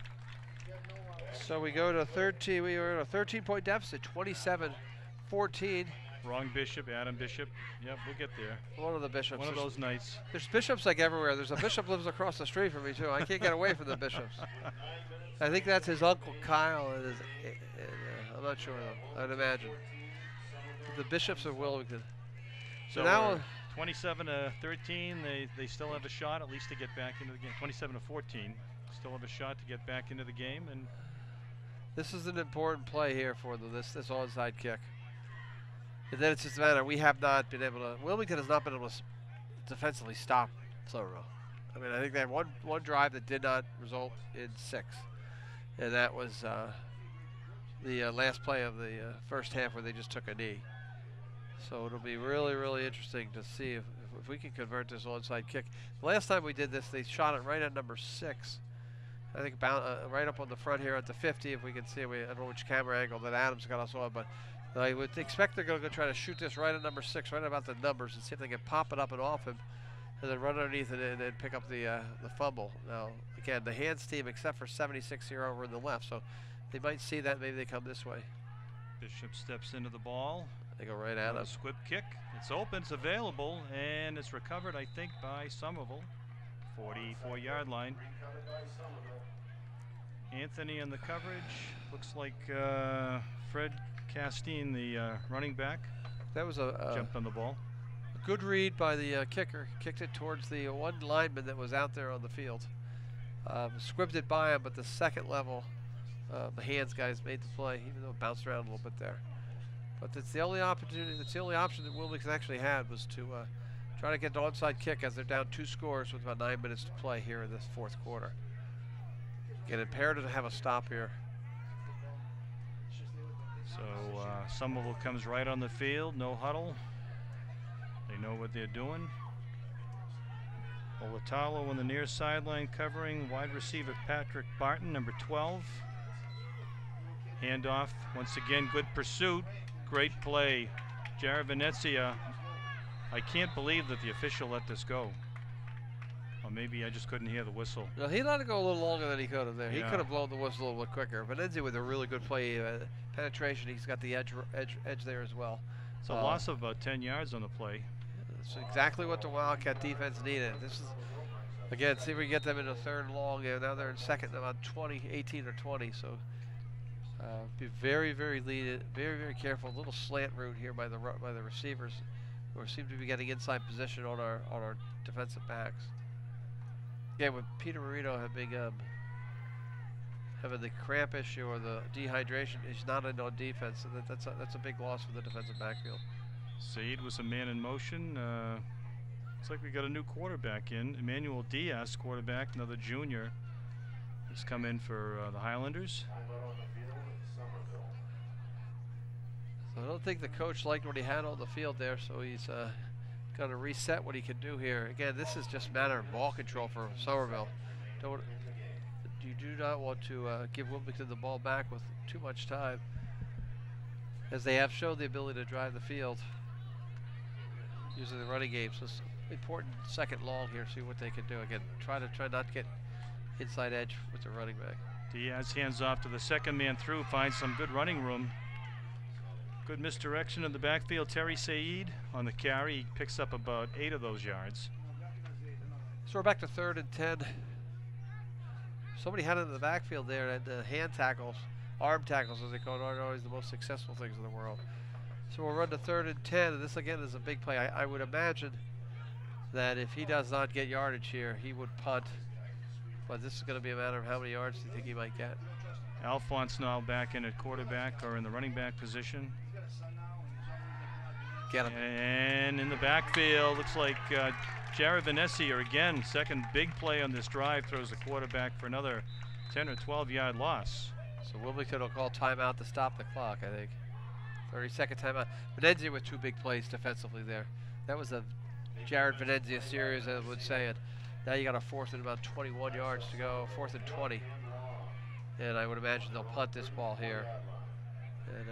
So we go to 13. We are at a 13-point deficit, 27-14. Wrong Bishop, Adam Bishop. Yep, we'll get there. One of the bishops. One of those nights. There's bishops like everywhere. There's a bishop lives across the street from me too. I can't get away from the bishops. I think that's his uncle Kyle. And I'm not sure though. I'd imagine. The bishops of Wilmington. So now 27-13. They still have a shot at least to get back into the game. 27-14. Still have a shot to get back into the game. And this is an important play here for them. This onside kick. And then it's just a matter, we have not been able to, Wilmington has not been able to defensively stop Somerville. I mean, I think they had one drive that did not result in 6. And that was the last play of the first half where they just took a knee. So it'll be really, really interesting to see if we can convert this onside kick. The last time we did this, they shot it right at number 6. I think about right up on the front here at the 50, if we can see. I don't know which camera angle that Adam's got us on, but I would expect they're going to try to shoot this right at number 6, right about the numbers, and see if they can pop it up and off him, and then run underneath it and then pick up the fumble. Now, again, the hands team, except for 76 here over in the left, so they might see that. Maybe they come this way. Bishop steps into the ball. They go right at him. Squib kick. It's open, it's available, and it's recovered, I think, by Somerville. 44-yard line. Anthony in the coverage. Looks like Fred Castine, the running back. That was a jumped on the ball. A good read by the kicker. Kicked it towards the one lineman that was out there on the field. Squibbed it by him, but the second level, the hands guys made the play, even though it bounced around a little bit there. But that's the only opportunity. That's the only option that Wilmington actually had, was to try to get an onside kick as they're down 2 scores with about 9 minutes to play here in this 4th quarter. Again, imperative to have a stop here. So Somerville comes right on the field, no huddle. They know what they're doing. Olatalo on the near sideline covering wide receiver Patrick Barton, number 12. Handoff, once again, good pursuit. Great play. Jared Venezia. I can't believe that the official let this go. Or maybe I just couldn't hear the whistle. No, he let it go a little longer than he could have there. Yeah. He could have blown the whistle a little bit quicker. Venezia with a really good play, penetration. He's got the edge there as well. It's a loss of about 10 yards on the play. That's exactly what the Wildcat defense needed. This is, again, see if we can get them in a 3rd and long. Yeah, now they're in 2nd, about 18 or 20. So be very, very very, very careful. A little slant route here by the receivers, who seem to be getting inside position on our defensive backs. Yeah, with Peter Marino having the cramp issue or the dehydration, he's not in on defense, so that's a big loss for the defensive backfield. Said was a man in motion. Looks like we got a new quarterback in. Emmanuel Diaz, quarterback, another junior. He's come in for the Highlanders. So I don't think the coach liked what he had on the field there, so he's got to reset what he can do here. Again, this is just a matter of ball control for Somerville. You do not want to give Wilmington the ball back with too much time, as they have shown the ability to drive the field using the running game. So it's important 2nd long here, see what they can do. Again, try not to get inside edge with the running back. Diaz hands off to the 2nd man through, finds some good running room. Good misdirection in the backfield. Terry Said on the carry. He picks up about 8 of those yards. So we're back to 3rd and 10. Somebody had it in the backfield there, and hand tackles, arm tackles as they call it, aren't always the most successful things in the world. So we'll run to 3rd and 10, and this again is a big play. I would imagine that if he does not get yardage here, he would punt. But this is going to be a matter of how many yards do you think he might get. Alphonse now back in at quarterback, or in the running back position. Get him. And in the backfield, looks like Jared Venezia again, 2nd big play on this drive, throws the quarterback for another 10 or 12-yard loss. So Wilmington will call timeout to stop the clock, I think. 30-second timeout. Venezia with 2 big plays defensively there. That was a Jared Venezia series, I would say. And now you got a 4th and about 21 yards to go, 4th and 20. And I would imagine they'll punt this ball here. And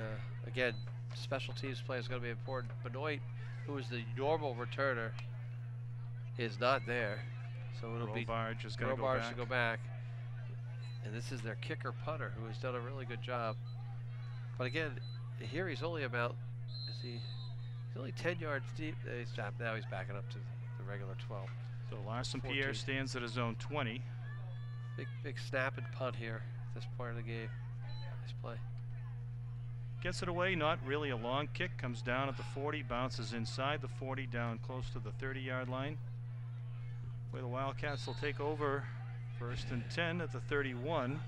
again, special teams play is going to be important. Benoit, who is the normal returner, is not there. So it'll be Robarge is going to go back. And this is their kicker punter, who has done a really good job. But again, here he's only about, He's only 10 yards deep. Now he's backing up to the regular 12. So Larson 14. Pierre stands at his own 20. Big snap and punt here at this part of the game. Nice play. Gets it away, not really a long kick. Comes down at the 40, bounces inside the 40, down close to the 30-yard line. Where the Wildcats will take over 1st and 10 at the 31.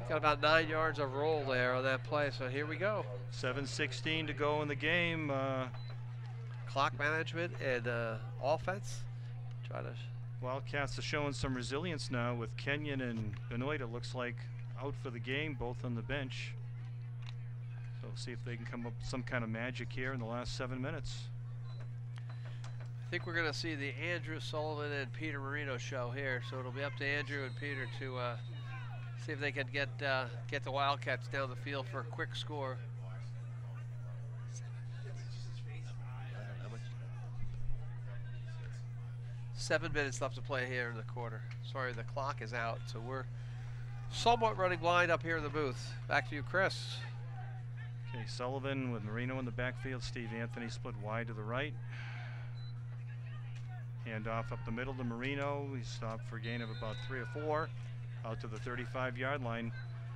Got about 9 yards of roll there on that play, so here we go. 7:16 to go in the game. Clock management and offense. Try to. Wildcats are showing some resilience now with Kenyon and Benoit. It looks like out for the game, both on the bench. So we'll see if they can come up with some kind of magic here in the last 7 minutes. I think we're going to see the Andrew Sullivan and Peter Marino show here, so it'll be up to Andrew and Peter to see if they can get the Wildcats down the field for a quick score. 7 minutes left to play here in the quarter. Sorry, the clock is out, so we're somewhat running blind up here in the booth. Back to you, Chris. Okay, Sullivan with Marino in the backfield. Steve Anthony split wide to the right. Hand off up the middle to Marino. He stopped for a gain of about 3 or 4 out to the 35-yard line.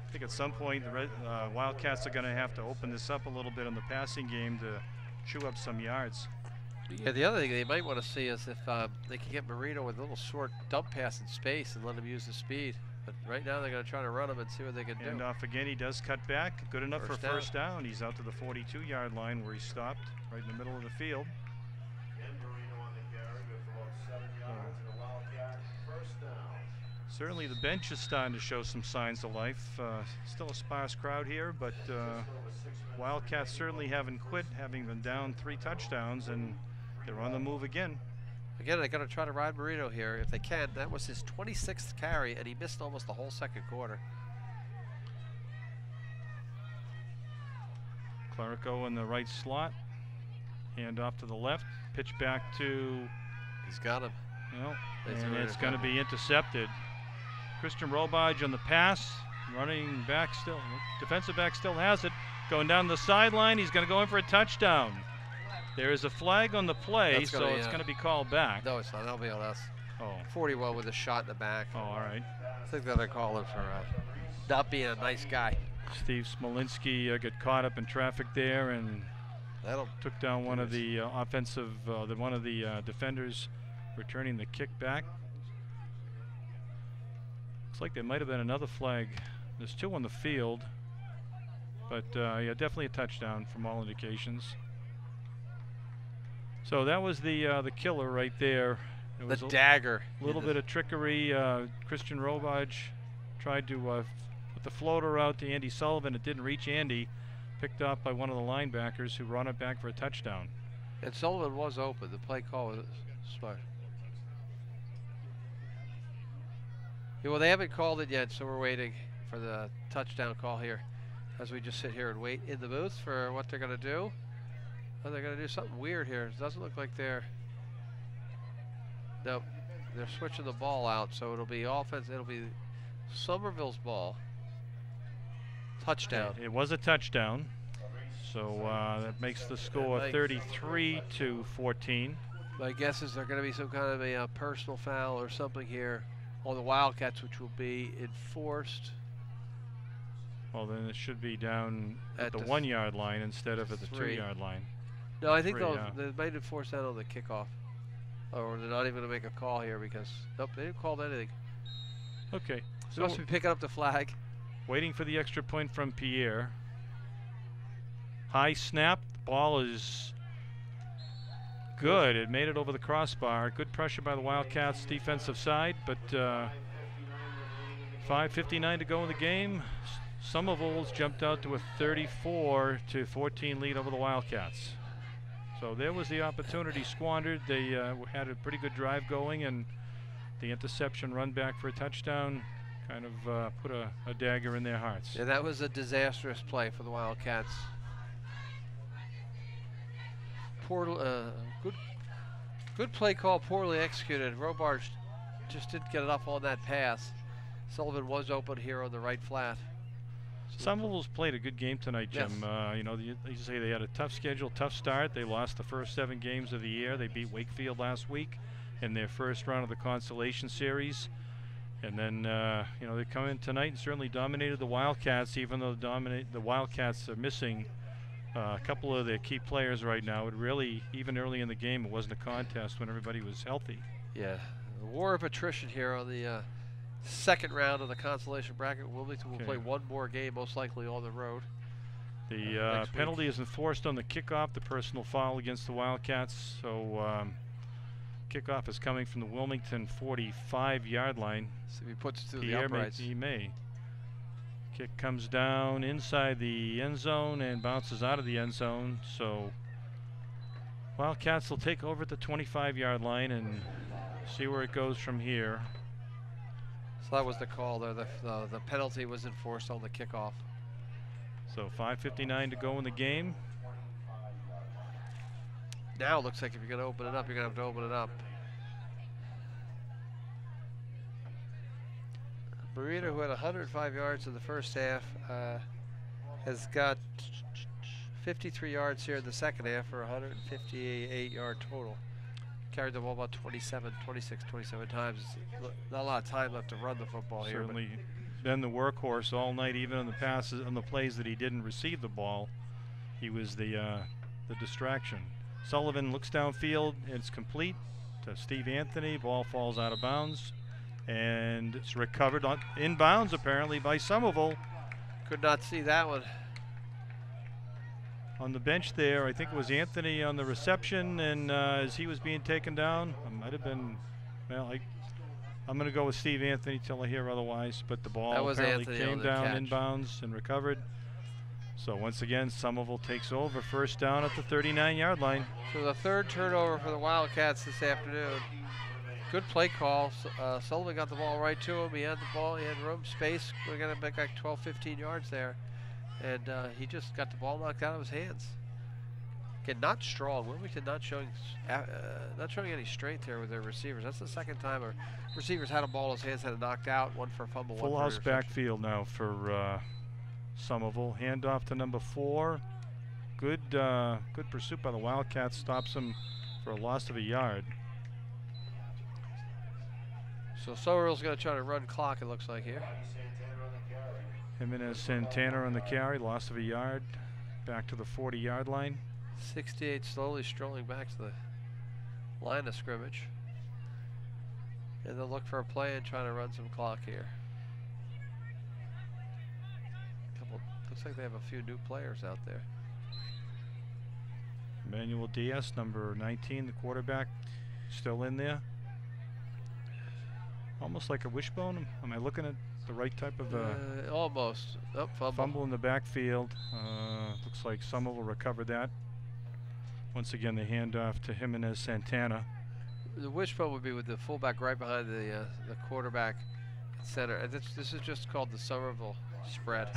I think at some point the Wildcats are going to have to open this up a little bit in the passing game to chew up some yards. Yeah, the other thing they might want to see is if they can get Marino with a little short dump pass in space and let him use the speed. But right now they're going to try to run him and see what they can do. And off again, he does cut back. Good enough for first down. He's out to the 42-yard line where he stopped, right in the middle of the field. Certainly the bench is starting to show some signs of life. Still a sparse crowd here, but Wildcats certainly haven't quit, having been down 3 touchdowns, and they're on the move again. Again, they're going to try to ride Marino here if they can. That was his 26th carry, and he missed almost the whole second quarter. Clerico in the right slot. Hand off to the left. Pitch back to... He's got him. Well, and it's going to be intercepted. Christian Robage on the pass. Running back still. Defensive back still has it. Going down the sideline. He's going to go in for a touchdown. There is a flag on the play, it's going to be called back. No, it's not. That'll be on us. Oh. 41 with a shot in the back. Oh, all right. I think they're calling for not being a nice guy. Steve Smolinski got caught up in traffic there and took down one of the defenders returning the kick back. Looks like there might have been another flag. There's 2 on the field, but yeah, definitely a touchdown from all indications. So that was the killer right there. It was the dagger. A little bit of trickery. Christian Robage tried to put the floater out to Andy Sullivan. It didn't reach Andy. Picked up by one of the linebackers who run it back for a touchdown. And Sullivan was open. The play call was smart. Yeah, well, they haven't called it yet, so we're waiting for the touchdown call here as we just sit here and wait in the booth for what they're going to do. Oh, they're going to do something weird here. It doesn't look like they're... Nope. They're switching the ball out, so it'll be offense. It'll be Somerville's ball. Touchdown. It was a touchdown. So that makes the score 33-14. My guess is there's going to be some kind of a personal foul or something here on the Wildcats, which will be enforced. Well, then it should be down at the 1-yard line instead of at the 2-yard line. No, I think they might enforce that on the kickoff. Or they're not even going to make a call here because, nope, they didn't call anything. Okay. So must be picking up the flag. Waiting for the extra point from Pierre. High snap. The ball is good. It made it over the crossbar. Good pressure by the Wildcats defensive side, but 5:59 to go in the game. Somerville's jumped out to a 34-14 lead over the Wildcats. So there was the opportunity squandered. They had a pretty good drive going, and the interception run back for a touchdown kind of put a dagger in their hearts. Yeah, that was a disastrous play for the Wildcats. Good play call, poorly executed. Robage just didn't get enough on that pass. Sullivan was open here on the right flat. Somerville's played a good game tonight, Jim. Yes. You know, you say they had a tough schedule, tough start. They lost the first 7 games of the year. They beat Wakefield last week in their first round of the Consolation Series. And then, you know, they come in tonight and certainly dominated the Wildcats, even though the Wildcats are missing a couple of their key players right now. It really, even early in the game, it wasn't a contest when everybody was healthy. Yeah, a war of attrition here on the second round of the consolation bracket. Wilmington will play one more game, most likely on the road. The penalty is enforced on the kickoff, the personal foul against the Wildcats. So kickoff is coming from the Wilmington 45-yard line. So if he puts it through the uprights. He may. Kick comes down inside the end zone and bounces out of the end zone. So Wildcats will take over at the 25-yard line and see where it goes from here. So that was the call there. The penalty was enforced on the kickoff. So 5:59 to go in the game. Now it looks like if you're going to open it up, you're going to have to open it up. Marina, who had 105 yards in the first half, has got 53 yards here in the second half for 158-yard total. Carried the ball about 27 times. Not a lot of time left to run the football here. Certainly been the workhorse all night, even on the passes, on the plays that he didn't receive the ball. He was the distraction. Sullivan looks downfield. It's complete to Steve Anthony. Ball falls out of bounds, and it's recovered on inbounds apparently by Somerville. Could not see that one. On the bench there, I think it was Anthony on the reception, and as he was being taken down, it might have been, well, I'm going to go with Steve Anthony till I hear otherwise, but the ball apparently came down inbounds and recovered. So once again, Somerville takes over, first down at the 39-yard line. So the third turnover for the Wildcats this afternoon. Good play call. Sullivan got the ball right to him. He had the ball, he had room, space. We're going to make like 12, 15 yards there. And he just got the ball knocked out of his hands. Again, not strong. Wilmington not showing any strength here with their receivers. That's the second time our receivers had a ball in his hands, had it knocked out, one for a fumble, full house backfield now for Somerville. Handoff to number 4. Good pursuit by the Wildcats. Stops him for a loss of a yard. So Somerville's going to try to run clock, it looks like here. Jimenez Santana on the carry, loss of a yard, back to the 40-yard line. 68 slowly strolling back to the line of scrimmage. And they'll look for a play and try to run some clock here. Looks like they have a few new players out there. Emmanuel Diaz, number 19, the quarterback, still in there. Almost like a wishbone. Am I looking at the right type of almost. Oh, fumble in the backfield. Looks like Somerville recovered that. Once again, the handoff to Jimenez Santana. The wishbone would be with the fullback right behind the quarterback center. And this is just called the Somerville spread.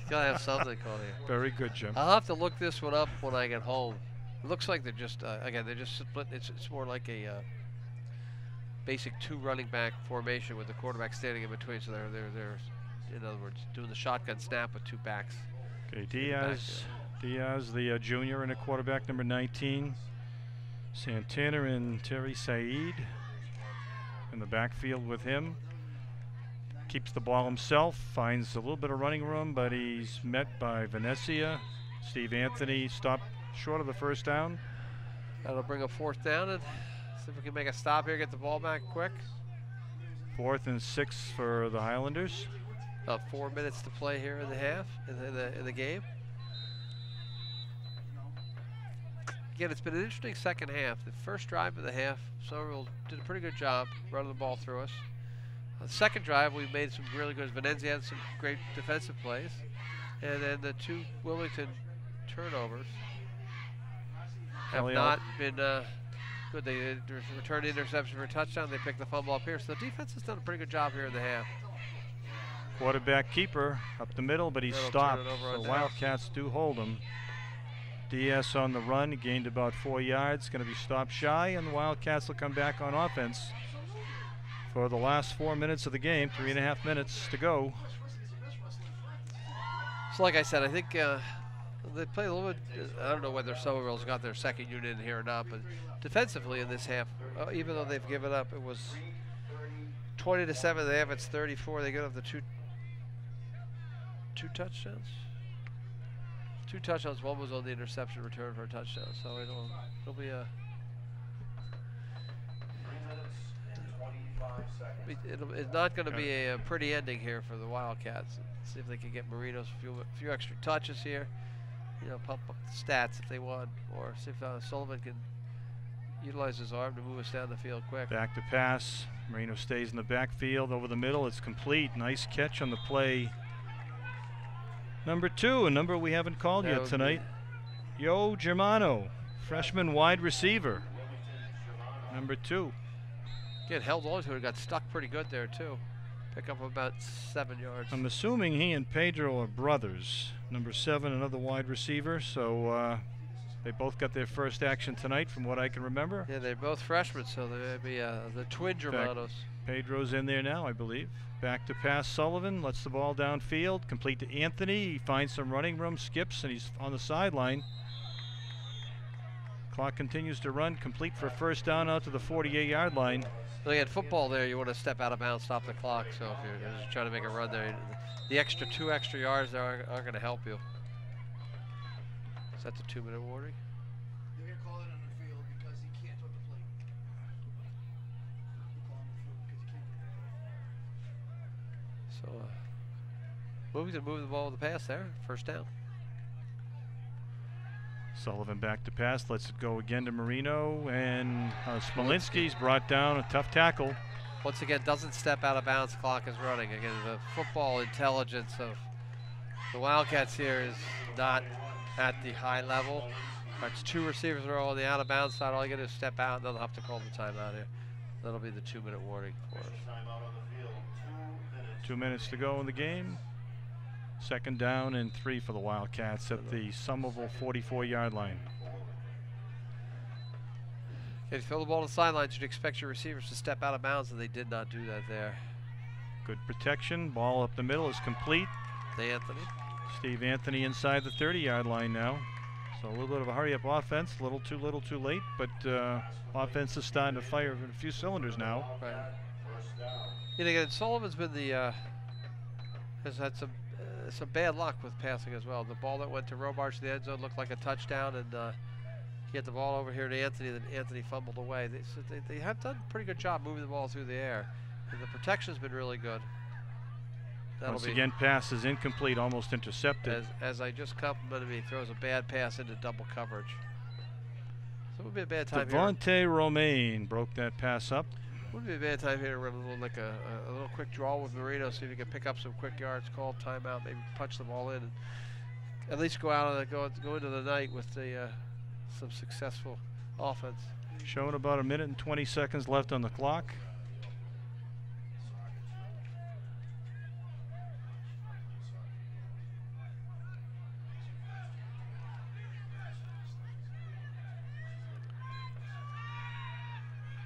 Gotta have something called here. Very good, Jim. I'll have to look this one up when I get home. It looks like they're just again they're just split. It's more like a basic 2 running back formation with the quarterback standing in between. So they're in other words doing the shotgun snap with 2 backs. Okay, Diaz, the junior, and a quarterback number 19. Santana and Terry Said in the backfield with him. Keeps the ball himself, finds a little bit of running room, but he's met by Venezia. Steve Anthony stopped short of the first down. That'll bring a 4th down, and see if we can make a stop here, get the ball back quick. 4th and 6 for the Highlanders. About 4 minutes to play here in the half, in the game. Again, it's been an interesting second half. The first drive of the half, Somerville did a pretty good job running the ball through us. The second drive, we made some really good. Venezia had some great defensive plays. And then the 2 Wilmington turnovers have not been good. They returned the interception for a touchdown. They picked the fumble up here. So the defense has done a pretty good job here in the half. Quarterback keeper up the middle, but he stopped. So Wildcats do hold him. Diaz on the run, he gained about 4 yards, going to be stopped shy, and the Wildcats will come back on offense for the last 4 minutes of the game, 3.5 minutes to go. So like I said, I think they play a little bit. I don't know whether Somerville's got their second unit in here or not, but defensively in this half, even though they've given up, it was 20-7. They have it's 34. They get up the two touchdowns. 2 touchdowns. One was on the interception return for a touchdown. So it'll be a. It's not going to be a pretty ending here for the Wildcats. See if they can get Marino's a few extra touches here. You know, pump up the stats if they want, or see if Sullivan can utilize his arm to move us down the field quick. Back to pass. Marino stays in the backfield over the middle. It's complete. Nice catch on the play. Number 2, a number we haven't called yet tonight. Yo Germano, freshman wide receiver. Number 2. Get held on to it. Got stuck pretty good there too. Pick up about 7 yards. I'm assuming he and Pedro are brothers. Number 7, another wide receiver. So they both got their first action tonight, from what I can remember. Yeah, they're both freshmen, so they may be the twin Germanos. Pedro's in there now, I believe. Back to pass. Sullivan lets the ball downfield, complete to Anthony. He finds some running room, skips, and he's on the sideline. Clock continues to run, complete for a first down out to the 48-yard line. So again, football there, you want to step out of bounds, stop the clock. So if you're just trying to make a run there, the 2 extra yards there are going to help you. Is that the 2-minute warning? They're going to call it on the field because he can't on the plate. So Wilmington moved the ball with the pass there, first down. Sullivan back to pass, lets it go again to Marino, and Smolinski's brought down, a tough tackle. Once again, doesn't step out of bounds, clock is running. Again, the football intelligence of the Wildcats here is not at the high level. That's 2 receivers are all on the out of bounds side. All you got to do is step out, and they'll have to call the timeout here. That'll be the 2-minute warning for us. 2 minutes to go in the game. Second down and 3 for the Wildcats at the Somerville 44-yard line. Okay, to throw the ball to the sidelines, you'd expect your receivers to step out of bounds, and they did not do that there. Good protection. Ball up the middle is complete. To Anthony. Steve Anthony inside the 30-yard line now. So a little bit of a hurry-up offense. A little too late, but offense is starting to fire in a few cylinders now. Right. And again, Sullivan's been has had some bad luck with passing as well. The ball that went to Robarch to the end zone looked like a touchdown, and he had the ball over here to Anthony, then Anthony fumbled away. They have done a pretty good job moving the ball through the air, and the protection's been really good. Once again, pass is incomplete, almost intercepted. As I just complimented me, he throws a bad pass into double coverage. So it would be a bad time Devontae Romaine broke that pass up. Would be a bad time here to run a little quick draw with Marino, see if you can pick up some quick yards, call timeout, maybe punch the ball in, and at least go out and go into the night with some successful offense. Showing about 1 minute and 20 seconds left on the clock.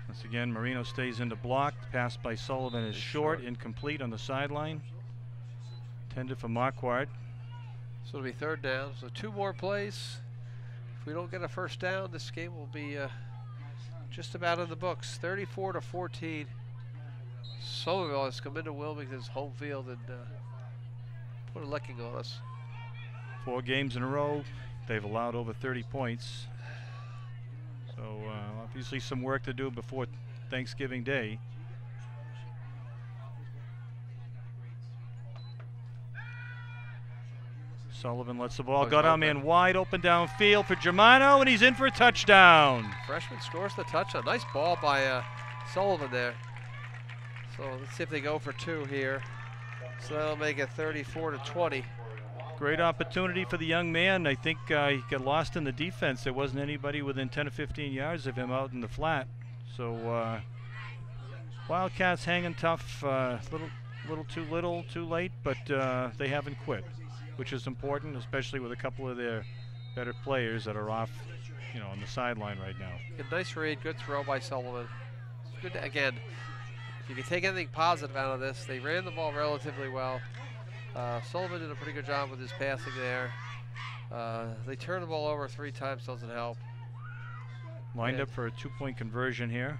Once again, Marino stays into block. The pass by Sullivan is short, incomplete on the sideline. Intended for Marquardt. So it'll be 3rd down. So 2 more plays. If we don't get a first down, this game will be just about in the books. 34-14. Somerville has come into Wilmington's home field and put a licking on us. 4 games in a row, they've allowed over 30 points. So obviously some work to do before Thanksgiving Day. Sullivan lets the ball go down, man wide open downfield for Germano, and he's in for a touchdown. Freshman scores the touchdown. Nice ball by Sullivan there. So let's see if they go for 2 here. So that'll make it 34-20. Great opportunity for the young man. I think he got lost in the defense. There wasn't anybody within 10 or 15 yards of him out in the flat. So Wildcats hanging tough. Little too late, but they haven't quit, which is important, especially with a couple of their better players that are off, on the sideline right now. A nice read, good throw by Sullivan. It's good again. If you can take anything positive out of this, they ran the ball relatively well. Sullivan did a pretty good job with his passing there. They turned the ball over 3 times, doesn't help. Lined up for a 2-point conversion here.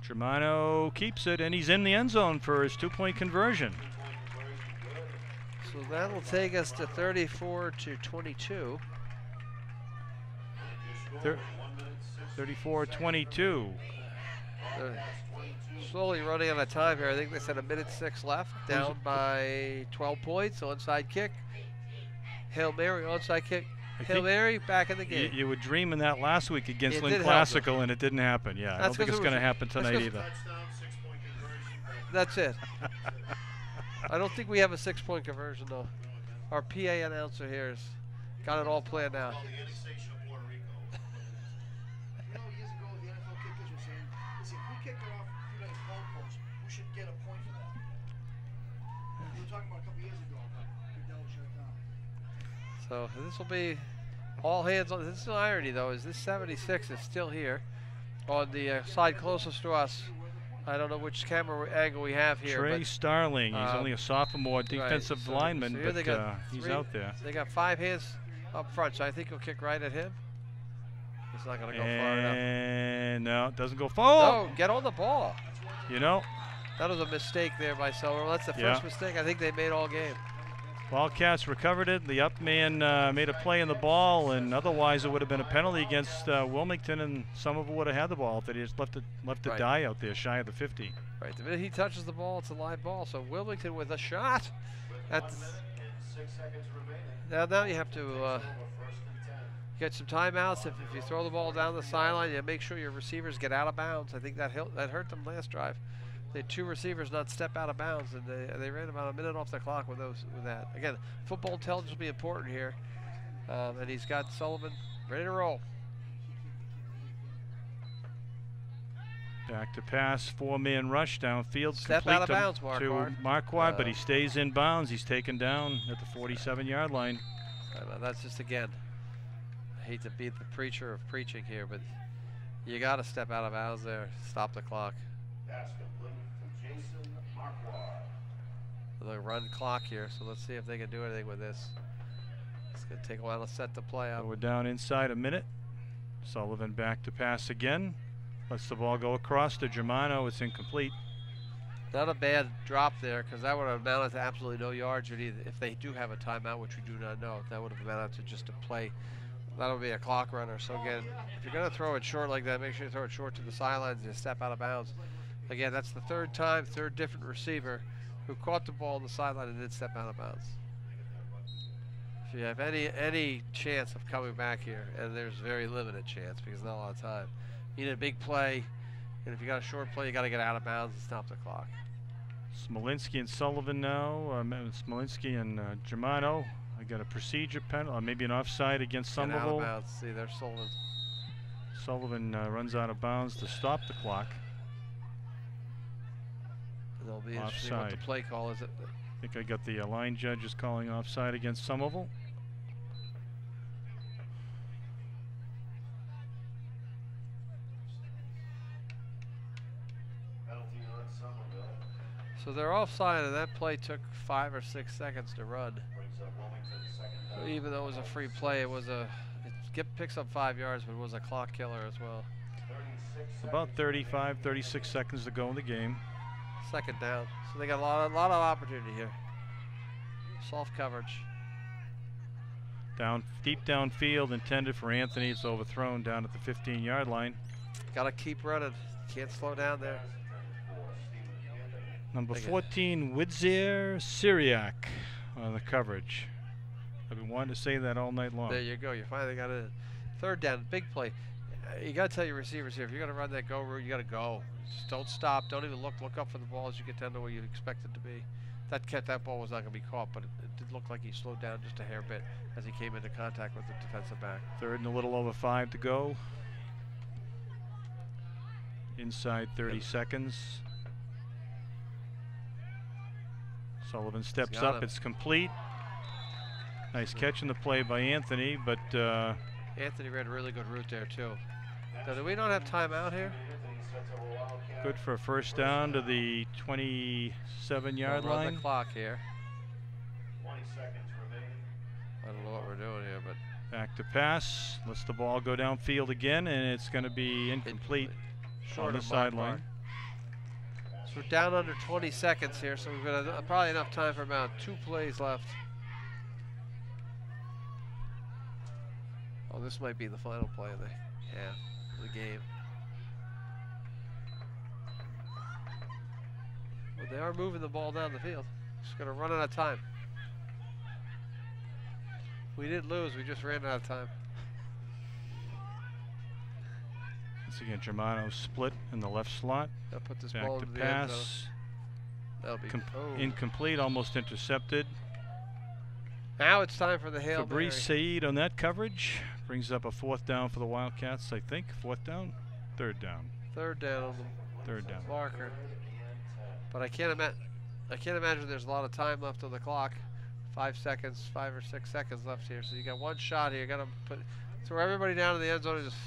Germano keeps it, and he's in the end zone for his 2-point conversion. So that'll take us to 34-22. 34-22. Slowly running out of time here. I think they said 1:06 left. Down by 12 points. Onside kick. Hail Mary, onside kick. Hail Mary, back in the game. You were dreaming that last week against Lynn Classical, and it didn't happen. Yeah, I don't think it's going to happen tonight either. That's it. I don't think we have a 6-point conversion, though. Our PA announcer here has got it all planned out. You know, years ago, the NFL kickers were saying, listen, if we kick it off through that goalpost, we should get a point for that. We were talking about a couple years ago, but that was shut down. So this will be all hands on. This is an irony, though, is this 76 is still here on the side closest to us. I don't know which camera angle we have here. Trey Starling, he's only a sophomore defensive so lineman, so but he's out there. They got 5 hands up front, so I think he'll kick right at him. He's not going to go far enough. And no, it doesn't go far. No, get on the ball. You know, that was a mistake there by Somerville. That's the first mistake I think they made all game. Wildcats recovered it. The up man made a play in the ball, and otherwise it would have been a penalty against Wilmington, and Somerville would have had the ball if they just left it die out there shy of the 50. Right. The minute he touches the ball, it's a live ball. So Wilmington with a shot. Now you have to get some timeouts. If you throw the ball down the sideline, you make sure your receivers get out of bounds. I think that hurt them last drive. They had 2 receivers not step out of bounds, and they ran about a minute off the clock with that. Again, football intelligence will be important here, and he's got Sullivan ready to roll. Back to pass, 4-man rush downfield. Step out of bounds, Marquardt, but he stays in bounds. He's taken down at the 47-yard line. That's just, again, I hate to be the preacher of preaching here, but you got to step out of bounds there. Stop the clock. The run clock here, so let's see if they can do anything with this. It's going to take a while to set the play up. So we're down inside a minute. Sullivan back to pass again. Lets the ball go across to Germano. It's incomplete. Not a bad drop there, because that would have amounted to absolutely no yards. If they do have a timeout, which we do not know, that would have amounted to just a play. That would be a clock runner. So again, if you're going to throw it short like that, make sure you throw it short to the sidelines and step out of bounds. Again, that's the 3rd time, 3rd different receiver who caught the ball on the sideline and did step out of bounds. If you have any chance of coming back here, and there's very limited chance because not a lot of time, you need a big play, and if you got a short play, you got to get out of bounds and stop the clock. Smolinski and Sullivan now. Smolinski and Germano. I got a procedure penalty, maybe an offside against Somerville. Out of bounds. See, there's Sullivan. Sullivan runs out of bounds to stop the clock. It'll be interesting what the play call is. I think I got the line judges calling offside against Somerville. So they're offside, and that play took 5 or 6 seconds to run. So even though it was a free play, it picks up 5 yards, but it was a clock killer as well. About 35, 36 seconds to go in the game. 2nd down. So they got a lot of opportunity here. Soft coverage. Deep downfield, intended for Anthony. It's overthrown down at the 15-yard line. Got to keep running. Can't slow down there. Number 14, Widzier Syriac on the coverage. I've been wanting to say that all night long. There you go. You finally got it. 3rd down, big play. You got to tell your receivers here, if you're going to run that go route, you got to go. Just don't stop. Don't even look. Look up for the ball as you get down to where you expect it to be. That ball was not going to be caught, but it did look like he slowed down just a hair bit as he came into contact with the defensive back. 3rd and a little over 5 to go. Inside 30 seconds. Sullivan steps up. It's complete. Nice catch in the play by Anthony, but Anthony ran a really good route there too. Now, do we not have timeout here? Good for a first down to the 27-yard line. Run the clock here. 20 seconds remaining. I don't know what we're doing here, but Back to pass. Lets the ball go downfield again, and it's going to be incomplete short on the of my sideline. mark. So we're down under 20 seconds here, so we've got probably enough time for about 2 plays left. Oh, this might be the final play of the game. But they are moving the ball down the field. Just gonna run out of time. We didn't lose, we just ran out of time. Once again, Germano split in the left slot. I'll put this Back ball to into the end zone. pass. That'll be Incomplete, almost intercepted. Now it's time for the Hail Mary. Fabrice Saeed on that coverage. Brings up a 4th down for the Wildcats, I think. 4th down? 3rd down. 3rd down on the 3rd down. marker. But I can't imagine there's a lot of time left on the clock. 5 or 6 seconds left here. So you got one shot here. You got to throw everybody down in the end zone and just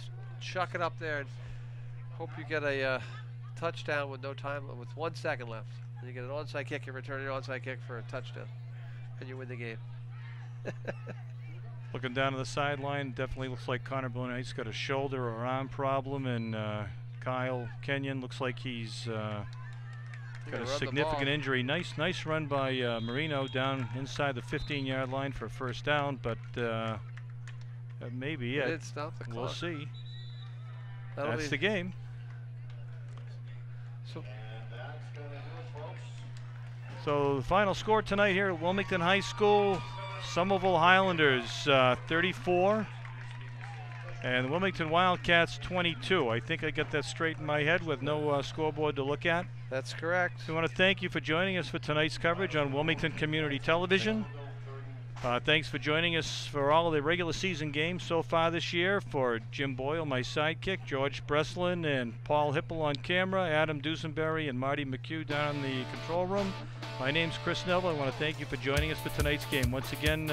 chuck it up there and hope you get a touchdown with no time, with 1 second left. And you get an onside kick and return your onside kick for a touchdown, and you win the game. Looking down to the sideline, definitely looks like Connor Blunight's got a shoulder or arm problem, and Kyle Kenyon looks like he's got a significant injury. Nice run by Marino down inside the 15-yard line for a first down, but that may be it. Did stop the clock. We'll see. That'll That's be the game. So the final score tonight here at Wilmington High School, Somerville Highlanders 34 and the Wilmington Wildcats 22. I think I got that straight in my head with no scoreboard to look at. That's correct. So I want to thank you for joining us for tonight's coverage on Wilmington Community Television. Thanks for joining us for all of the regular season games so far this year. For Jim Boyle, my sidekick, George Breslin and Paul Hipple on camera, Adam Dusenberry and Marty McHugh down in the control room. My name's Chris Neville. I want to thank you for joining us for tonight's game. Once again,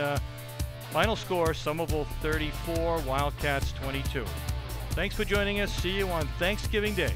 final score, Somerville 34, Wildcats 22. Thanks for joining us. See you on Thanksgiving Day.